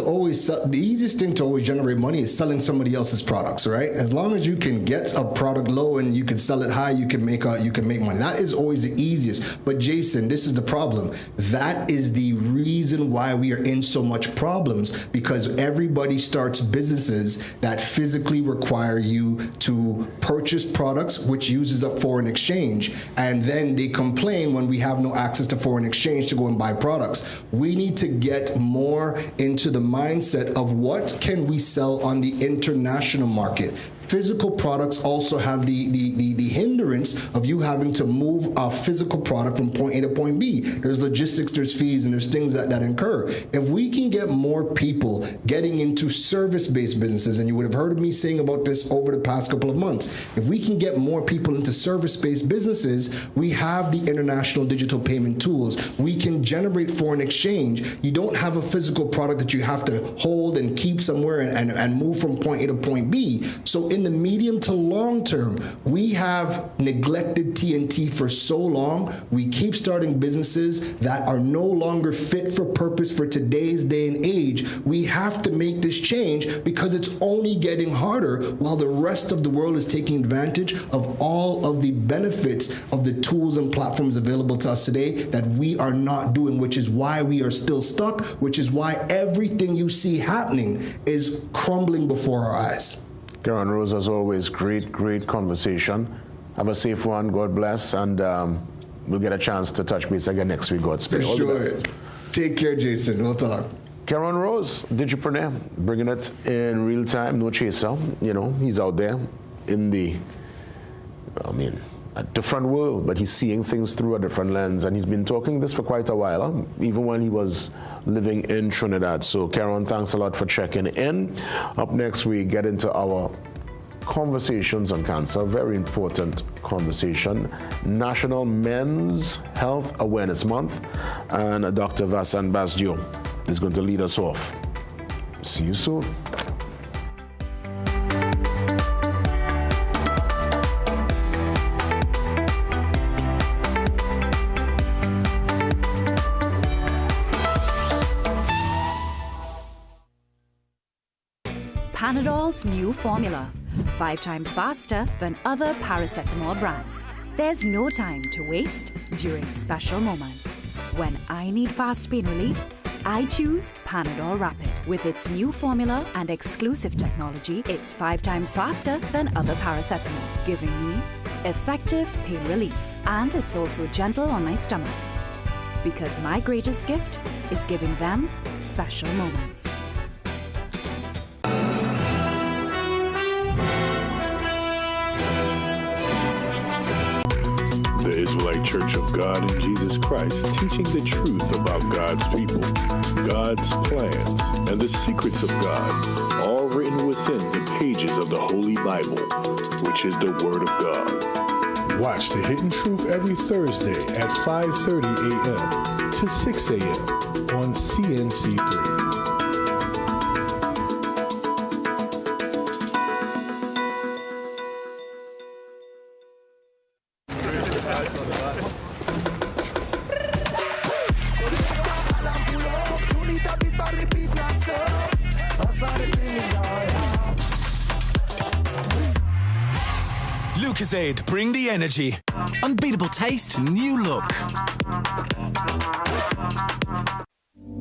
to always generate money is selling somebody else's products, right? As long as you can get a product low and you can sell it high, you can make money. That is always the easiest. But Jason, this is the problem. That is the reason why we are in so much problems, because everybody starts businesses that physically require you to purchase products, which uses up foreign exchange, and then they complain when we have no access to foreign exchange to go and buy products. We need to get more into the mindset of what can we sell on the international market. Physical products also have the hindrance of you having to move a physical product from point A to point B. There's logistics, there's fees, and there's things that incur. If we can get more people getting into service-based businesses, and you would have heard of me saying about this over the past couple of months, if we can get more people into service-based businesses, we have the international digital payment tools. We can generate foreign exchange. You don't have a physical product that you have to hold and keep somewhere and move from point A to point B. So in the medium to long term, we have neglected TNT for so long. We keep starting businesses that are no longer fit for purpose for today's day and age. We have to make this change because it's only getting harder while the rest of the world is taking advantage of all of the benefits of the tools and platforms available to us today that we are not doing, which is why we are still stuck, which is why everything you see happening is crumbling before our eyes. Karen Rose, as always, great conversation. Have a safe one, God bless, and we'll get a chance to touch base again next week, God spare. For sure. Take care, Jason. We'll talk. Karen Rose, digipreneur, bringing it in real time, no chaser. He's out there in a different world, but he's seeing things through a different lens, and he's been talking this for quite a while, even when he was living in Trinidad. So Karen, thanks a lot for checking in. Up next, we get into our Conversations on Cancer, very important conversation. National Men's Health Awareness Month, and Dr. Vasant Basdio is going to lead us off. See you soon. Panadol's new formula, 5 times faster than other paracetamol brands. There's no time to waste during special moments. When I need fast pain relief, I choose Panadol Rapid. With its new formula and exclusive technology, it's 5 times faster than other paracetamol, giving me effective pain relief. And it's also gentle on my stomach. Because my greatest gift is giving them special moments. The Israelite Church of God in Jesus Christ, teaching the truth about God's people, God's plans, and the secrets of God, all written within the pages of the Holy Bible, which is the Word of God. Watch The Hidden Truth every Thursday at 5:30 a.m. to 6 a.m. on CNC3. Lucozade, bring the energy. Unbeatable taste, new look.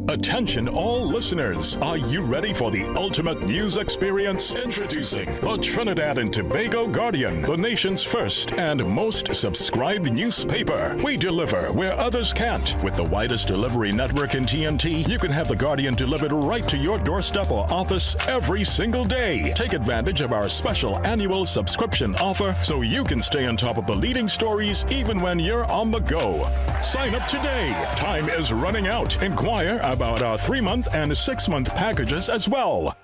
Attention all listeners, are you ready for the ultimate news experience? Introducing the Trinidad and Tobago Guardian, the nation's first and most subscribed newspaper. We deliver where others can't. With the widest delivery network in TNT, you can have the Guardian delivered right to your doorstep or office every single day. Take advantage of our special annual subscription offer so you can stay on top of the leading stories even when you're on the go. Sign up today. Time is running out. Inquire about our 3-month and 6-month packages as well.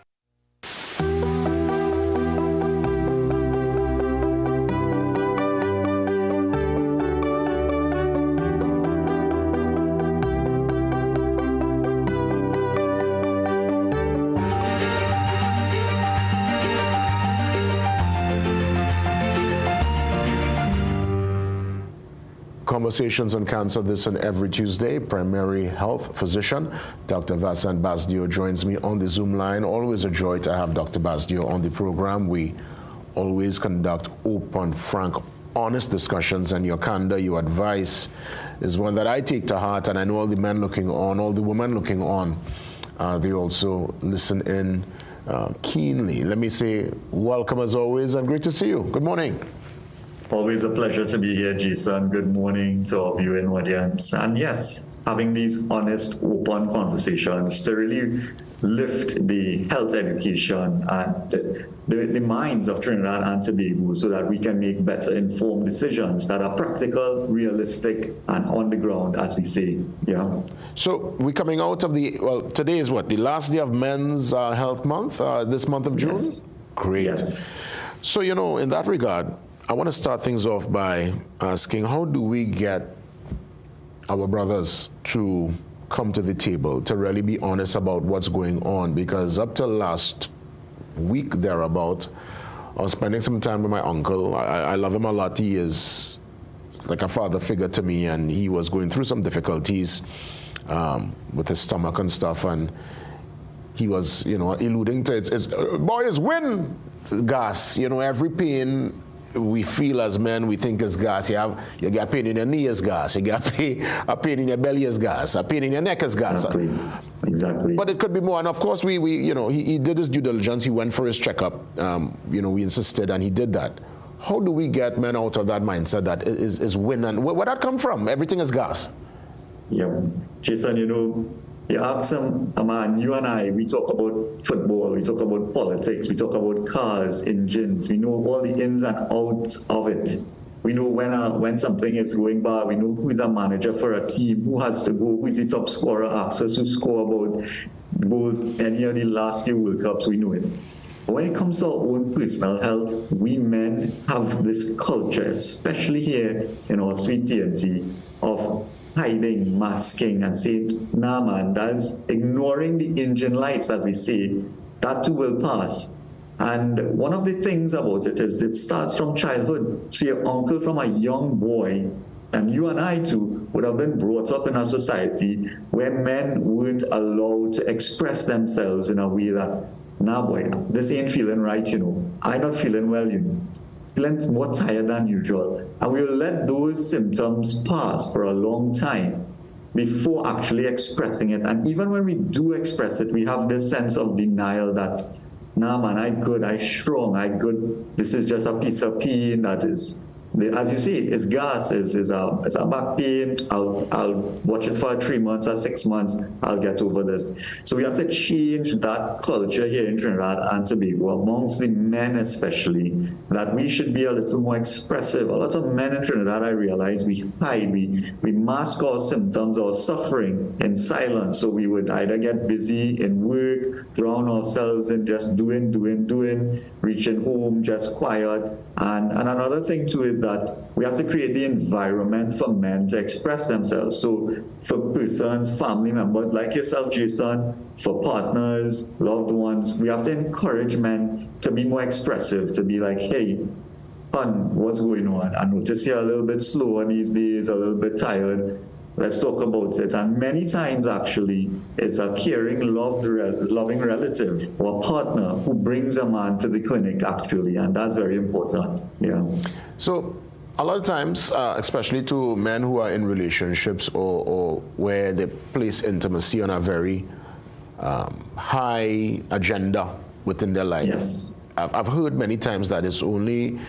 Conversations on Cancer this and every Tuesday. Primary health physician Dr. Vasant Basdio joins me on the Zoom line. Always a joy to have Dr. Basdio on the program. We always conduct open, frank, honest discussions, and your candor, your advice is one that I take to heart, and I know all the men looking on, all the women looking on, they also listen in keenly. Let me say welcome as always, and great to see you. Good morning. Always a pleasure to be here, Jason. Good morning to our viewing audience. And yes, having these honest, open conversations to really lift the health education and the minds of Trinidad and Tobago so that we can make better informed decisions that are practical, realistic, and on the ground, as we say. Yeah. So we're coming out of today is what? The last day of Men's Health Month, this month of June? Yes. Great. Yes. So, in that regard, I want to start things off by asking, how do we get our brothers to come to the table, to really be honest about what's going on? Because up till last week thereabout, I was spending some time with my uncle. I love him a lot. He is like a father figure to me, and he was going through some difficulties with his stomach and stuff, and he was, alluding to it's boys win gas. Every pain we feel as men, we think is gas. You get pain in your knee is gas. You get a pain in your belly is gas. A pain in your neck is gas. Exactly. But it could be more. And of course, he did his due diligence. He went for his checkup. We insisted, and he did that. How do we get men out of that mindset that is win? And where that come from? Everything is gas. Yeah, Jason. You ask a man, you and I, we talk about football, we talk about politics, we talk about cars, engines, we know all the ins and outs of it. We know when something is going bad, we know who is a manager for a team, who has to go, who is the top scorer, ask us who score about both any of the last few World Cups, we know it. But when it comes to our own personal health, we men have this culture, especially here in our sweet TNT, of hiding, masking, and saying, nah man, that's ignoring the engine lights, as we say, that too will pass. And one of the things about it is it starts from childhood. So your uncle from a young boy, and you and I too, would have been brought up in a society where men weren't allowed to express themselves in a way that, nah boy, this ain't feeling right, you know. I'm not feeling well, you know. Feeling more tired than usual. And we will let those symptoms pass for a long time before actually expressing it. And even when we do express it, we have this sense of denial that, nah man, I good, I strong, I good. This is just a piece of pain that is, as you say, it's gas, it's a back pain. I'll watch it for 3 months or 6 months. I'll get over this. So we have to change that culture here in Trinidad and Tobago, amongst the men especially, that we should be a little more expressive. A lot of men in Trinidad, I realize, we hide, we mask our symptoms or suffering in silence. So we would either get busy in work, drown ourselves in just doing, reaching home, just quiet. And another thing too is that we have to create the environment for men to express themselves. So for persons, family members like yourself, Jason, for partners, loved ones, we have to encourage men to be more expressive, to be like, hey, hon, what's going on? I notice you're a little bit slower these days, a little bit tired. Let's talk about it. And many times, actually, it's a caring, loving relative or partner who brings a man to the clinic, actually, and that's very important. Yeah. So a lot of times, especially to men who are in relationships or where they place intimacy on a very high agenda within their life. Yes. I've heard many times that it's only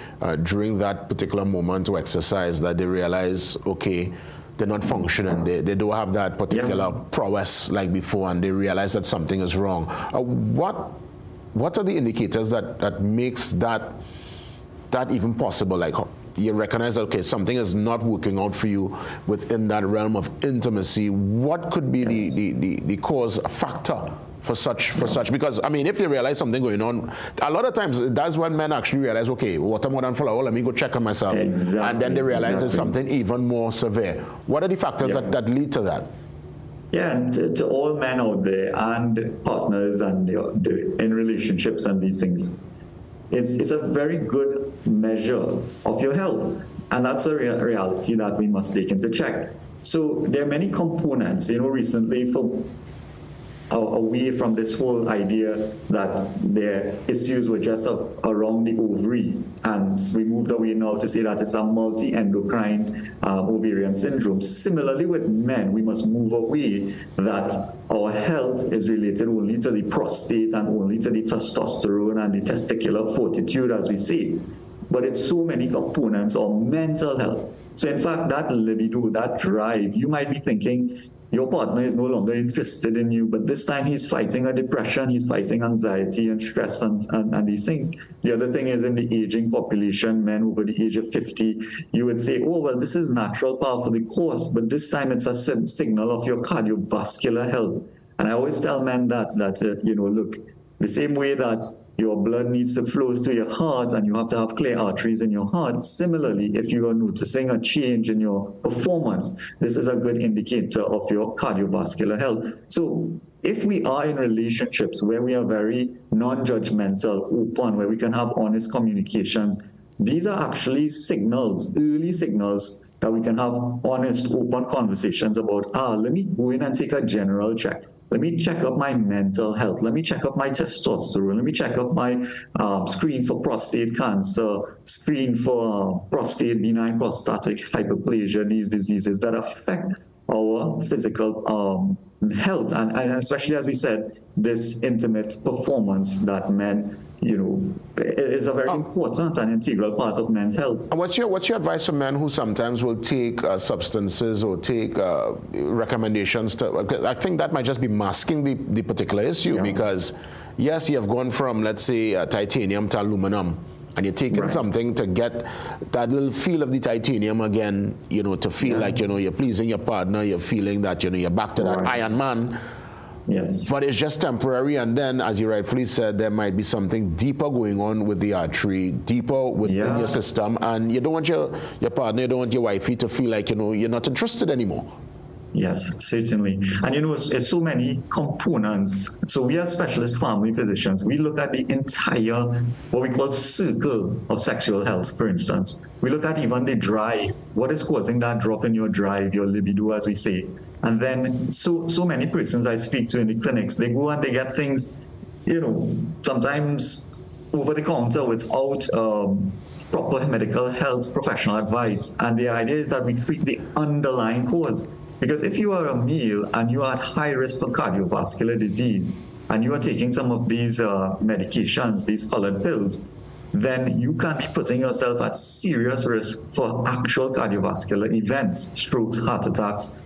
during that particular moment to exercise that they realize, okay, they're not functioning, they don't have that particular prowess like before, and they realize that something is wrong. What are the indicators that makes that even possible? Like you recognize that, okay, something is not working out for you within that realm of intimacy. What could be the cause, a factor for such? Because I mean, if you realize something going on, a lot of times that's when men actually realize, okay, water more than flour, let me go check on myself. Exactly. And then they realize there's something even more severe. What are the factors that lead to that? Yeah, and to all men out there and partners and in relationships and these things, it's a very good measure of your health. And that's a reality that we must take into check. So there are many components, recently away from this whole idea that their issues were just around the ovary. And we moved away now to say that it's a multi-endocrine ovarian syndrome. Similarly with men, we must move away that our health is related only to the prostate and only to the testosterone and the testicular fortitude, as we say. But it's so many components of mental health. So in fact, that libido, that drive, you might be thinking, your partner is no longer interested in you, but this time he's fighting a depression, he's fighting anxiety and stress and these things. The other thing is in the aging population, men over the age of 50, you would say, oh, well, this is natural part for the course, but this time it's a signal of your cardiovascular health. And I always tell men that look, the same way that your blood needs to flow through your heart and you have to have clear arteries in your heart. Similarly, if you are noticing a change in your performance, this is a good indicator of your cardiovascular health. So if we are in relationships where we are very non-judgmental, open, where we can have honest communications, these are actually signals, early signals that we can have honest, open conversations about, let me go in and take a general check. Let me check up my mental health. Let me check up my testosterone. Let me check up my screen for prostate cancer, screen for benign prostatic hyperplasia, these diseases that affect our physical health. And especially, as we said, this intimate performance that men, it is a very important and integral part of men's health. And what's your advice for men who sometimes will take substances or take recommendations to? I think that might just be masking the particular issue because, yes, you have gone from, let's say, titanium to aluminum, and you're taking something to get that little feel of the titanium again, to feel like, you're pleasing your partner, you're feeling that, you're back to that Iron Man. Yes. But it's just temporary, and then, as you rightfully said, there might be something deeper going on with the artery, deeper within your system, and you don't want your partner, you don't want your wifey to feel like, you're not interested anymore. Yes, certainly. And it's so many components. So we are specialist family physicians. We look at the entire, what we call circle of sexual health, for instance. We look at even the drive. What is causing that drop in your drive, your libido, as we say? And then so many persons I speak to in the clinics, they go and they get things, sometimes over the counter without proper medical health professional advice. And the idea is that we treat the underlying cause. Because if you are a male and you are at high risk for cardiovascular disease, and you are taking some of these medications, these colored pills, then you can be putting yourself at serious risk for actual cardiovascular events, strokes, heart attacks.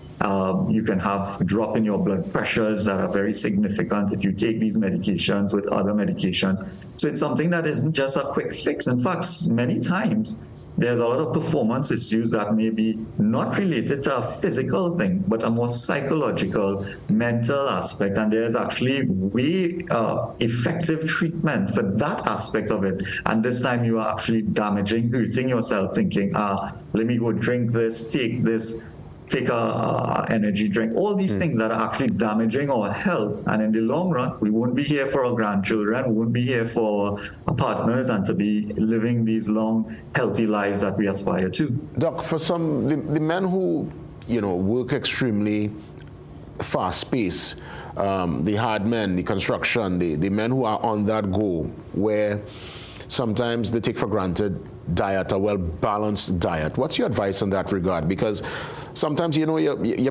You can have a drop in your blood pressures that are very significant if you take these medications with other medications. So it's something that isn't just a quick fix. In fact, many times, there's a lot of performance issues that may be not related to a physical thing, but a more psychological, mental aspect. And there's actually way effective treatment for that aspect of it. And this time you are actually hurting yourself, thinking, let me go drink this, take a energy drink, all these things that are actually damaging our health. And in the long run, we won't be here for our grandchildren, we won't be here for our partners, and to be living these long, healthy lives that we aspire to. Doc, for some, the men who, work extremely fast pace, the hard men, the construction, the men who are on that go, where sometimes they take for granted diet, a well-balanced diet. What's your advice in that regard? Because sometimes, you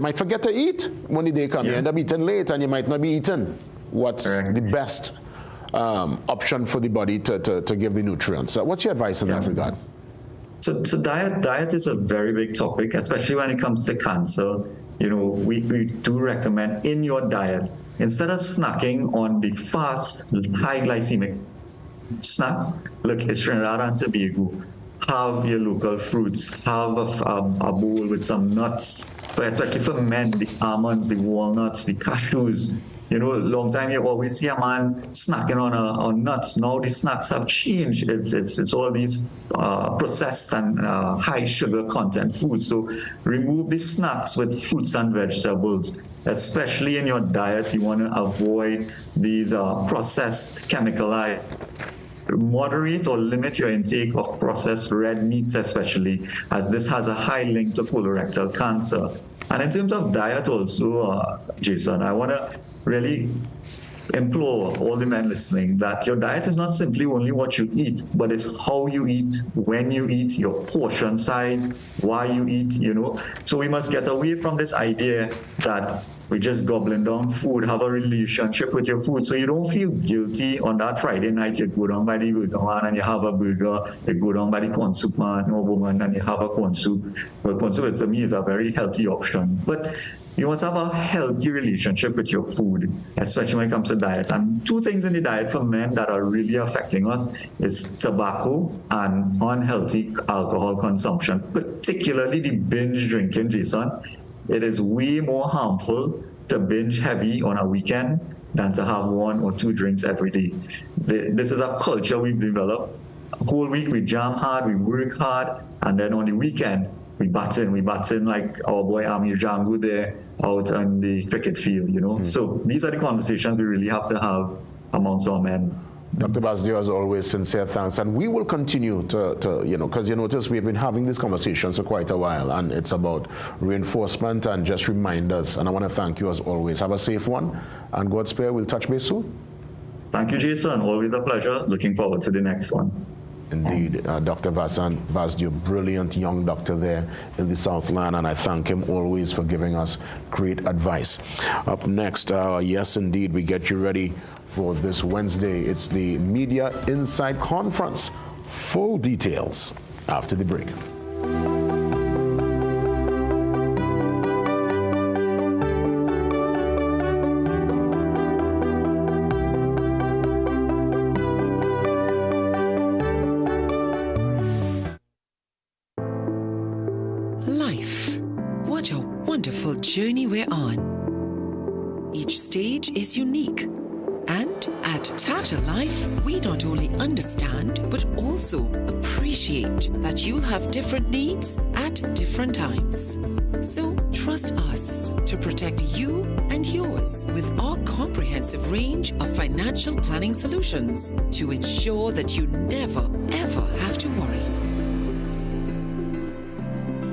might forget to eat when the day comes. You end up eating late and you might not be eating what's the best option for the body to give the nutrients. So what's your advice in that regard? So diet is a very big topic, especially when it comes to cancer. We do recommend in your diet, instead of snacking on the fast, high glycemic snacks, look, it's Trinidad and Tobago. Have your local fruits, have a bowl with some nuts, especially for men, the almonds, the walnuts, the cashews. Long time you always see a man snacking on nuts. Now the snacks have changed. It's all these processed and high sugar content foods. So remove the snacks with fruits and vegetables. Especially in your diet, you want to avoid these processed, chemicalized. Moderate or limit your intake of processed red meats, especially, as this has a high link to colorectal cancer. And in terms of diet also, Jason, I want to really implore all the men listening that your diet is not simply only what you eat, but it's how you eat, when you eat, your portion size, why you eat, So we must get away from this idea that we're just gobbling down food. Have a relationship with your food so you don't feel guilty on that Friday night. You go down by the burger man and you have a burger. You go down by the corn soup man or woman and you have a corn soup. Well, corn soup to me is a very healthy option. But you must have a healthy relationship with your food, especially when it comes to diet. And two things in the diet for men that are really affecting us is tobacco and unhealthy alcohol consumption, particularly the binge drinking, Jason. It is way more harmful to binge heavy on a weekend than to have 1 or 2 drinks every day. This is a culture we've developed. A whole week we jam hard, we work hard, and then on the weekend we bat in like our boy Amir Django there out on the cricket field, So these are the conversations we really have to have amongst our men. Dr. Basdio, as always, sincere thanks. And we will continue to because you notice we've been having these conversations for quite a while, and it's about reinforcement and just reminders. And I want to thank you as always. Have a safe one, and God spare, we'll touch base soon. Thank you, Jason. Always a pleasure. Looking forward to the next one. Indeed, Dr. Basdio, brilliant young doctor there in the Southland, and I thank him always for giving us great advice. Up next, yes, indeed, we get you ready for this Wednesday. It's the Media Insight Conference. Full details after the break. Life, what a wonderful journey we're on. Each stage is unique. And at Tata Life, we not only understand, but also appreciate that you'll have different needs at different times. So trust us to protect you and yours with our comprehensive range of financial planning solutions to ensure that you never, ever have to worry.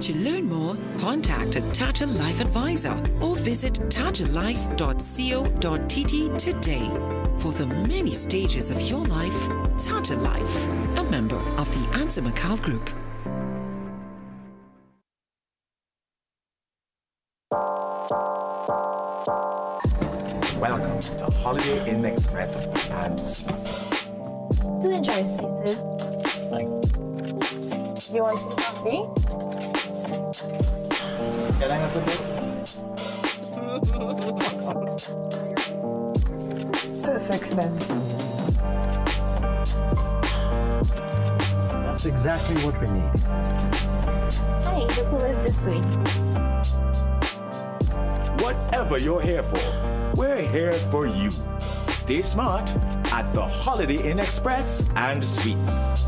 To learn more, contact a Tata Life advisor or visit tatalife.co.tt today. For the many stages of your life, Tata Life, a member of the Answer McCall Group. Welcome to Holiday Inn Express and Suites. Do enjoy, Stacey. You want some coffee? Can I have a bit? Perfect then. That's exactly what we need. Hey, the pool is this way. Whatever you're here for, we're here for you. Stay smart at the Holiday Inn Express and Suites.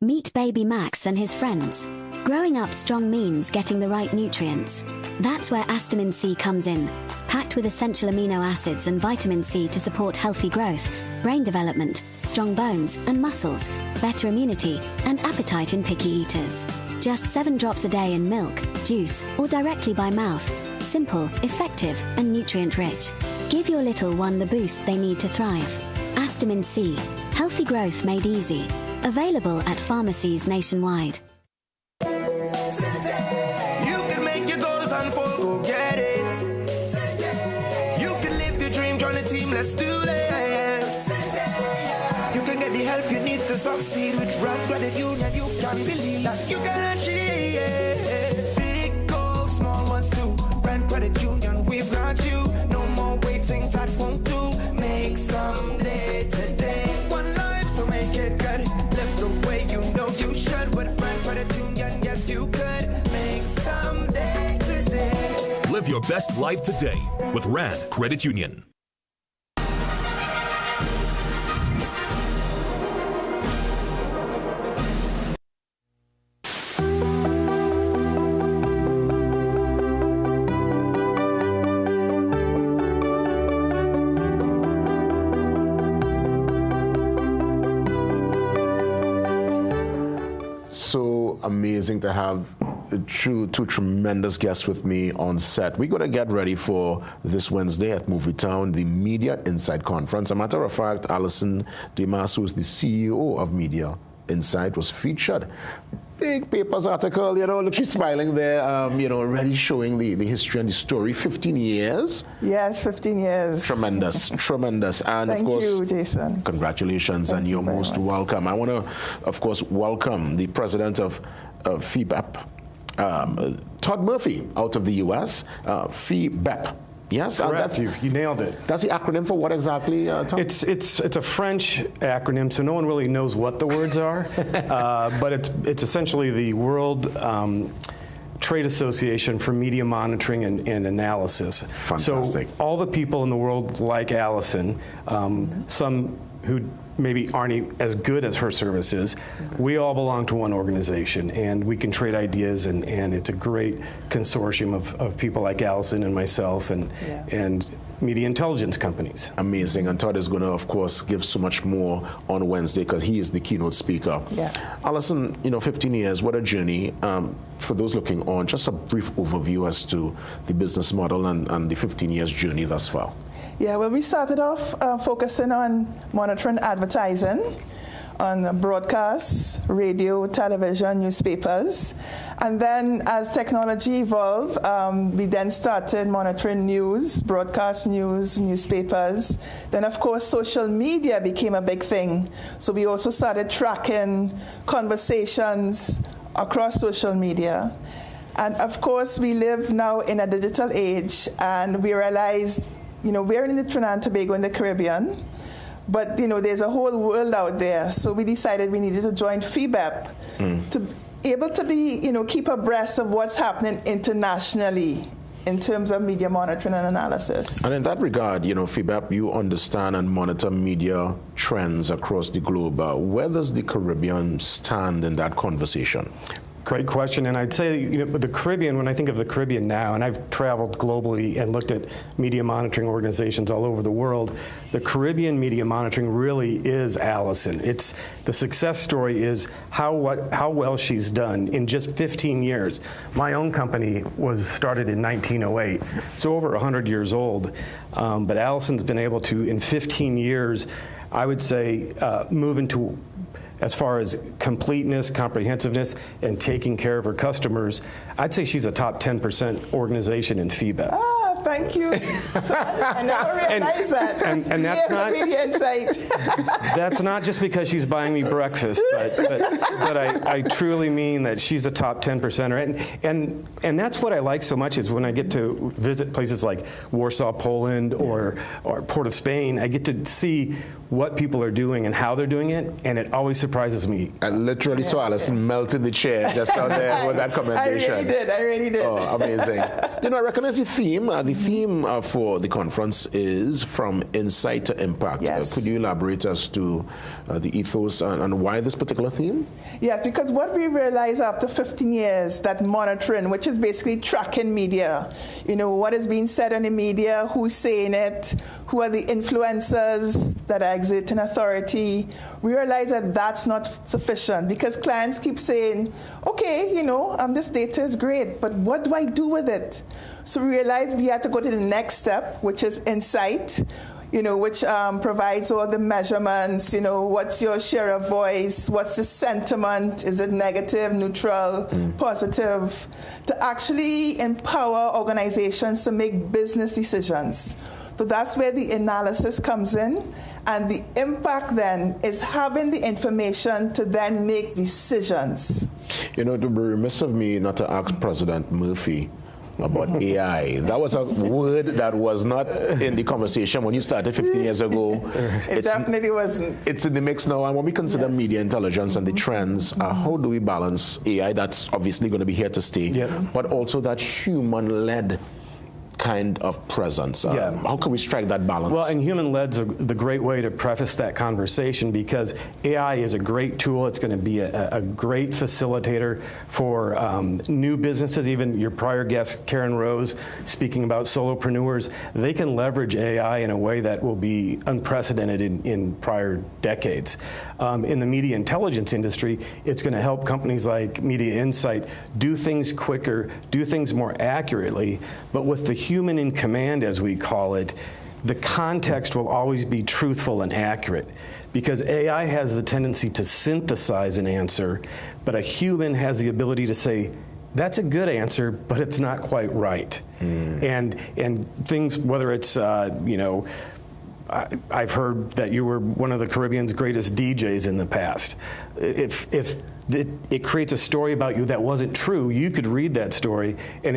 Meet baby Max and his friends. Growing up strong means getting the right nutrients. That's where Astamin C comes in, packed with essential amino acids and vitamin C to support healthy growth, brain development, strong bones and muscles, better immunity, and appetite in picky eaters. Just 7 drops a day in milk, juice, or directly by mouth. Simple, effective, and nutrient-rich. Give your little one the boost they need to thrive. Astamin C, healthy growth made easy. Available at pharmacies nationwide. You can make your goals unfold, go get it. You can live your dream, join the team, let's do this. You can get the help you need to succeed with Rand Credit Union. You can believe that you can achieve. Big goals, small ones too. Rand Credit Union, we've got you. No more waiting, that won't do. Make someday today. One life, so make it good. Live the way you know you should. With Rand Credit Union, yes you could. Make someday today. Live your best life today with Rand Credit Union. So amazing to have two tremendous guests with me on set. We're going to get ready for this Wednesday at Movietown, the Media Insight Conference. As a matter of fact, Alison Demas, who is the CEO of Media Insight, was featured. Big papers article, you know, look, she's smiling there, you know, already showing the history and the story. 15 years. Yes, 15 years. Tremendous, tremendous. And Thank of course, you, Jason. Congratulations, and you're most welcome. I want to, of course, welcome the president of FEBEP, Todd Murphy, out of the U.S., FEBEP. Yes, correct. You nailed it. That's the acronym for what exactly, Tom? It's a French acronym, so no one really knows what the words are. But it's essentially the World Trade Association for Media Monitoring and Analysis. Fantastic. So all the people in the world like Allison, some who maybe aren't as good as her services, we all belong to one organization, and we can trade ideas, and it's a great consortium of people like Allison and myself and media intelligence companies. Amazing. And Todd is going to, of course, give so much more on Wednesday because he is the keynote speaker. Yeah. Allison, you know, 15 years, what a journey. For those looking on, just a brief overview as to the business model and the 15 years journey thus far. Yeah, well, we started off focusing on monitoring advertising on broadcasts, radio, television, newspapers. And then as technology evolved, we then started monitoring news, broadcast news, newspapers. Then, of course, social media became a big thing. So we also started tracking conversations across social media. And, of course, we live now in a digital age, and we realized, you know, we're in Trinidad and Tobago in the Caribbean, but, you know, there's a whole world out there. So we decided we needed to join FEBEP to able to be, keep abreast of what's happening internationally in terms of media monitoring and analysis. And in that regard, FIBAP, you understand and monitor media trends across the globe. Where does the Caribbean stand in that conversation? Great question, and I'd say, the Caribbean, when I think of the Caribbean now, and I've traveled globally and looked at media monitoring organizations all over the world, the Caribbean media monitoring really is Allison. The success story is how well she's done in just 15 years. My own company was started in 1908, so over 100 years old, but Allison's been able to, in 15 years, I would say, move into, as far as completeness, comprehensiveness, and taking care of her customers, I'd say she's a top 10% organization in FIBAP. Ah, thank you. I never realized that. And that's not insight. That's not just because she's buying me breakfast, but I truly mean that she's a top 10%er. And that's what I like so much is when I get to visit places like Warsaw, Poland, or Port of Spain, I get to see what people are doing and how they're doing it, and it always surprises me. I literally saw Allison melt in the chair just out there with that commendation. I really did. Oh, amazing. I recognize the theme. The theme for the conference is From Insight to Impact. Yes. Could you elaborate as to the ethos and why this particular theme? Yes, because what we realized after 15 years, that monitoring, which is basically tracking media, what is being said in the media, who's saying it, who are the influencers that are exerting authority, we realize that that's not sufficient because clients keep saying, okay, this data is great, but what do I do with it? So we realized we had to go to the next step, which is insight, which provides all the measurements, what's your share of voice, what's the sentiment, is it negative, neutral, positive, to actually empower organizations to make business decisions. So that's where the analysis comes in, and the impact then is having the information to then make decisions. It would be remiss of me not to ask President Murphy about AI. That was a word that was not in the conversation when you started 15 years ago. It definitely wasn't. It's in the mix now, and when we consider media intelligence and the trends, how do we balance AI, that's obviously going to be here to stay, but also that human-led kind of presence? How can we strike that balance? Well, and human-led's the great way to preface that conversation because AI is a great tool. It's going to be a great facilitator for new businesses. Even your prior guest, Karen Rose, speaking about solopreneurs, they can leverage AI in a way that will be unprecedented in prior decades. In the media intelligence industry, it's going to help companies like Media Insight do things quicker, do things more accurately, but with the human in command, as we call it, the context will always be truthful and accurate because AI has the tendency to synthesize an answer, but a human has the ability to say, that's a good answer, but it's not quite right. And things, whether it's, I've heard that you were one of the Caribbean's greatest DJs in the past. If it creates a story about you that wasn't true, you could read that story and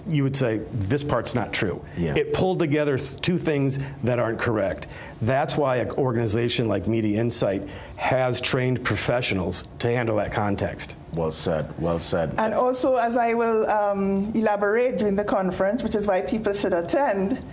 you would say, this part's not true. It pulled together two things that aren't correct. That's why an organization like Media Insight has trained professionals to handle that context. Well said, well said. And also, as I will elaborate during the conference, which is why people should attend,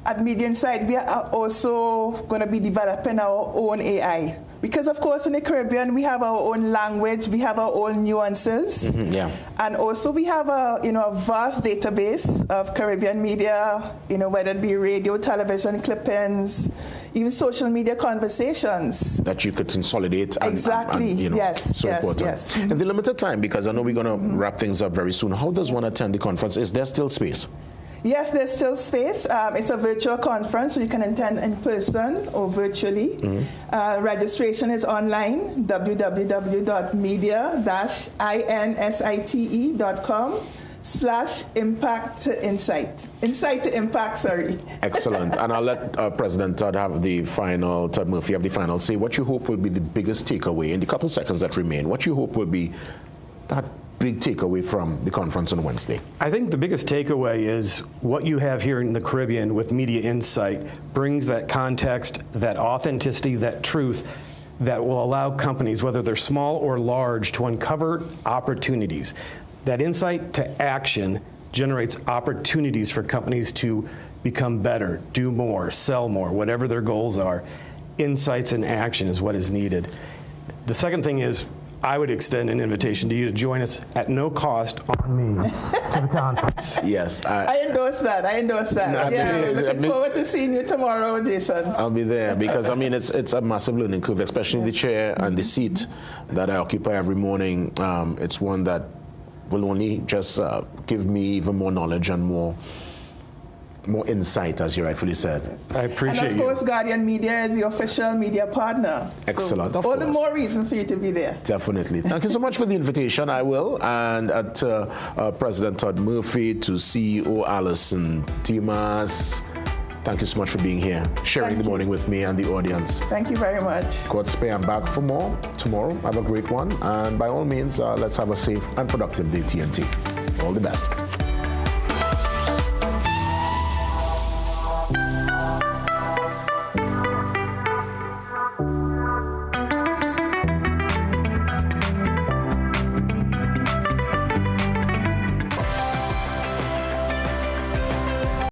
at Media Insight, we are also going to be developing our own AI. Because, of course, in the Caribbean, we have our own language, we have our own nuances. And also we have a vast database of Caribbean media, whether it be radio, television clippings, even social media conversations. That you could consolidate. Exactly, yes. In the limited time, because I know we're going to wrap things up very soon, how does one attend the conference? Is there still space? Yes, there's still space. It's a virtual conference, so you can attend in person or virtually. Registration is online, www.media-insite.com/impact-insight. Insight to impact, sorry. Excellent. And I'll let President Todd Murphy have the final say. What you hope will be the biggest takeaway in the couple seconds that remain? What you hope will be that big takeaway from the conference on Wednesday? I think the biggest takeaway is what you have here in the Caribbean with Media Insight brings that context, that authenticity, that truth that will allow companies, whether they're small or large, to uncover opportunities. That insight to action generates opportunities for companies to become better, do more, sell more, whatever their goals are. Insights and action is what is needed. The second thing is, I would extend an invitation to you to join us at no cost on me to the conference. Yes. I endorse that. Looking forward to seeing you tomorrow, Jason. I'll be there because, I mean, it's a massive learning curve, especially the chair and the seat that I occupy every morning. It's one that will only just give me even more knowledge and more insight, as you rightfully said. I appreciate you. And of course, Guardian Media is the official media partner. Excellent. So all the more reason for you to be there. Definitely. Thank you so much for the invitation. I will. And to President Todd Murphy, to CEO Alison Timas, thank you so much for being here, sharing the morning with me and the audience. Thank you very much. God's spare. I'm back for more tomorrow. Have a great one. And by all means, let's have a safe and productive day, TNT. All the best.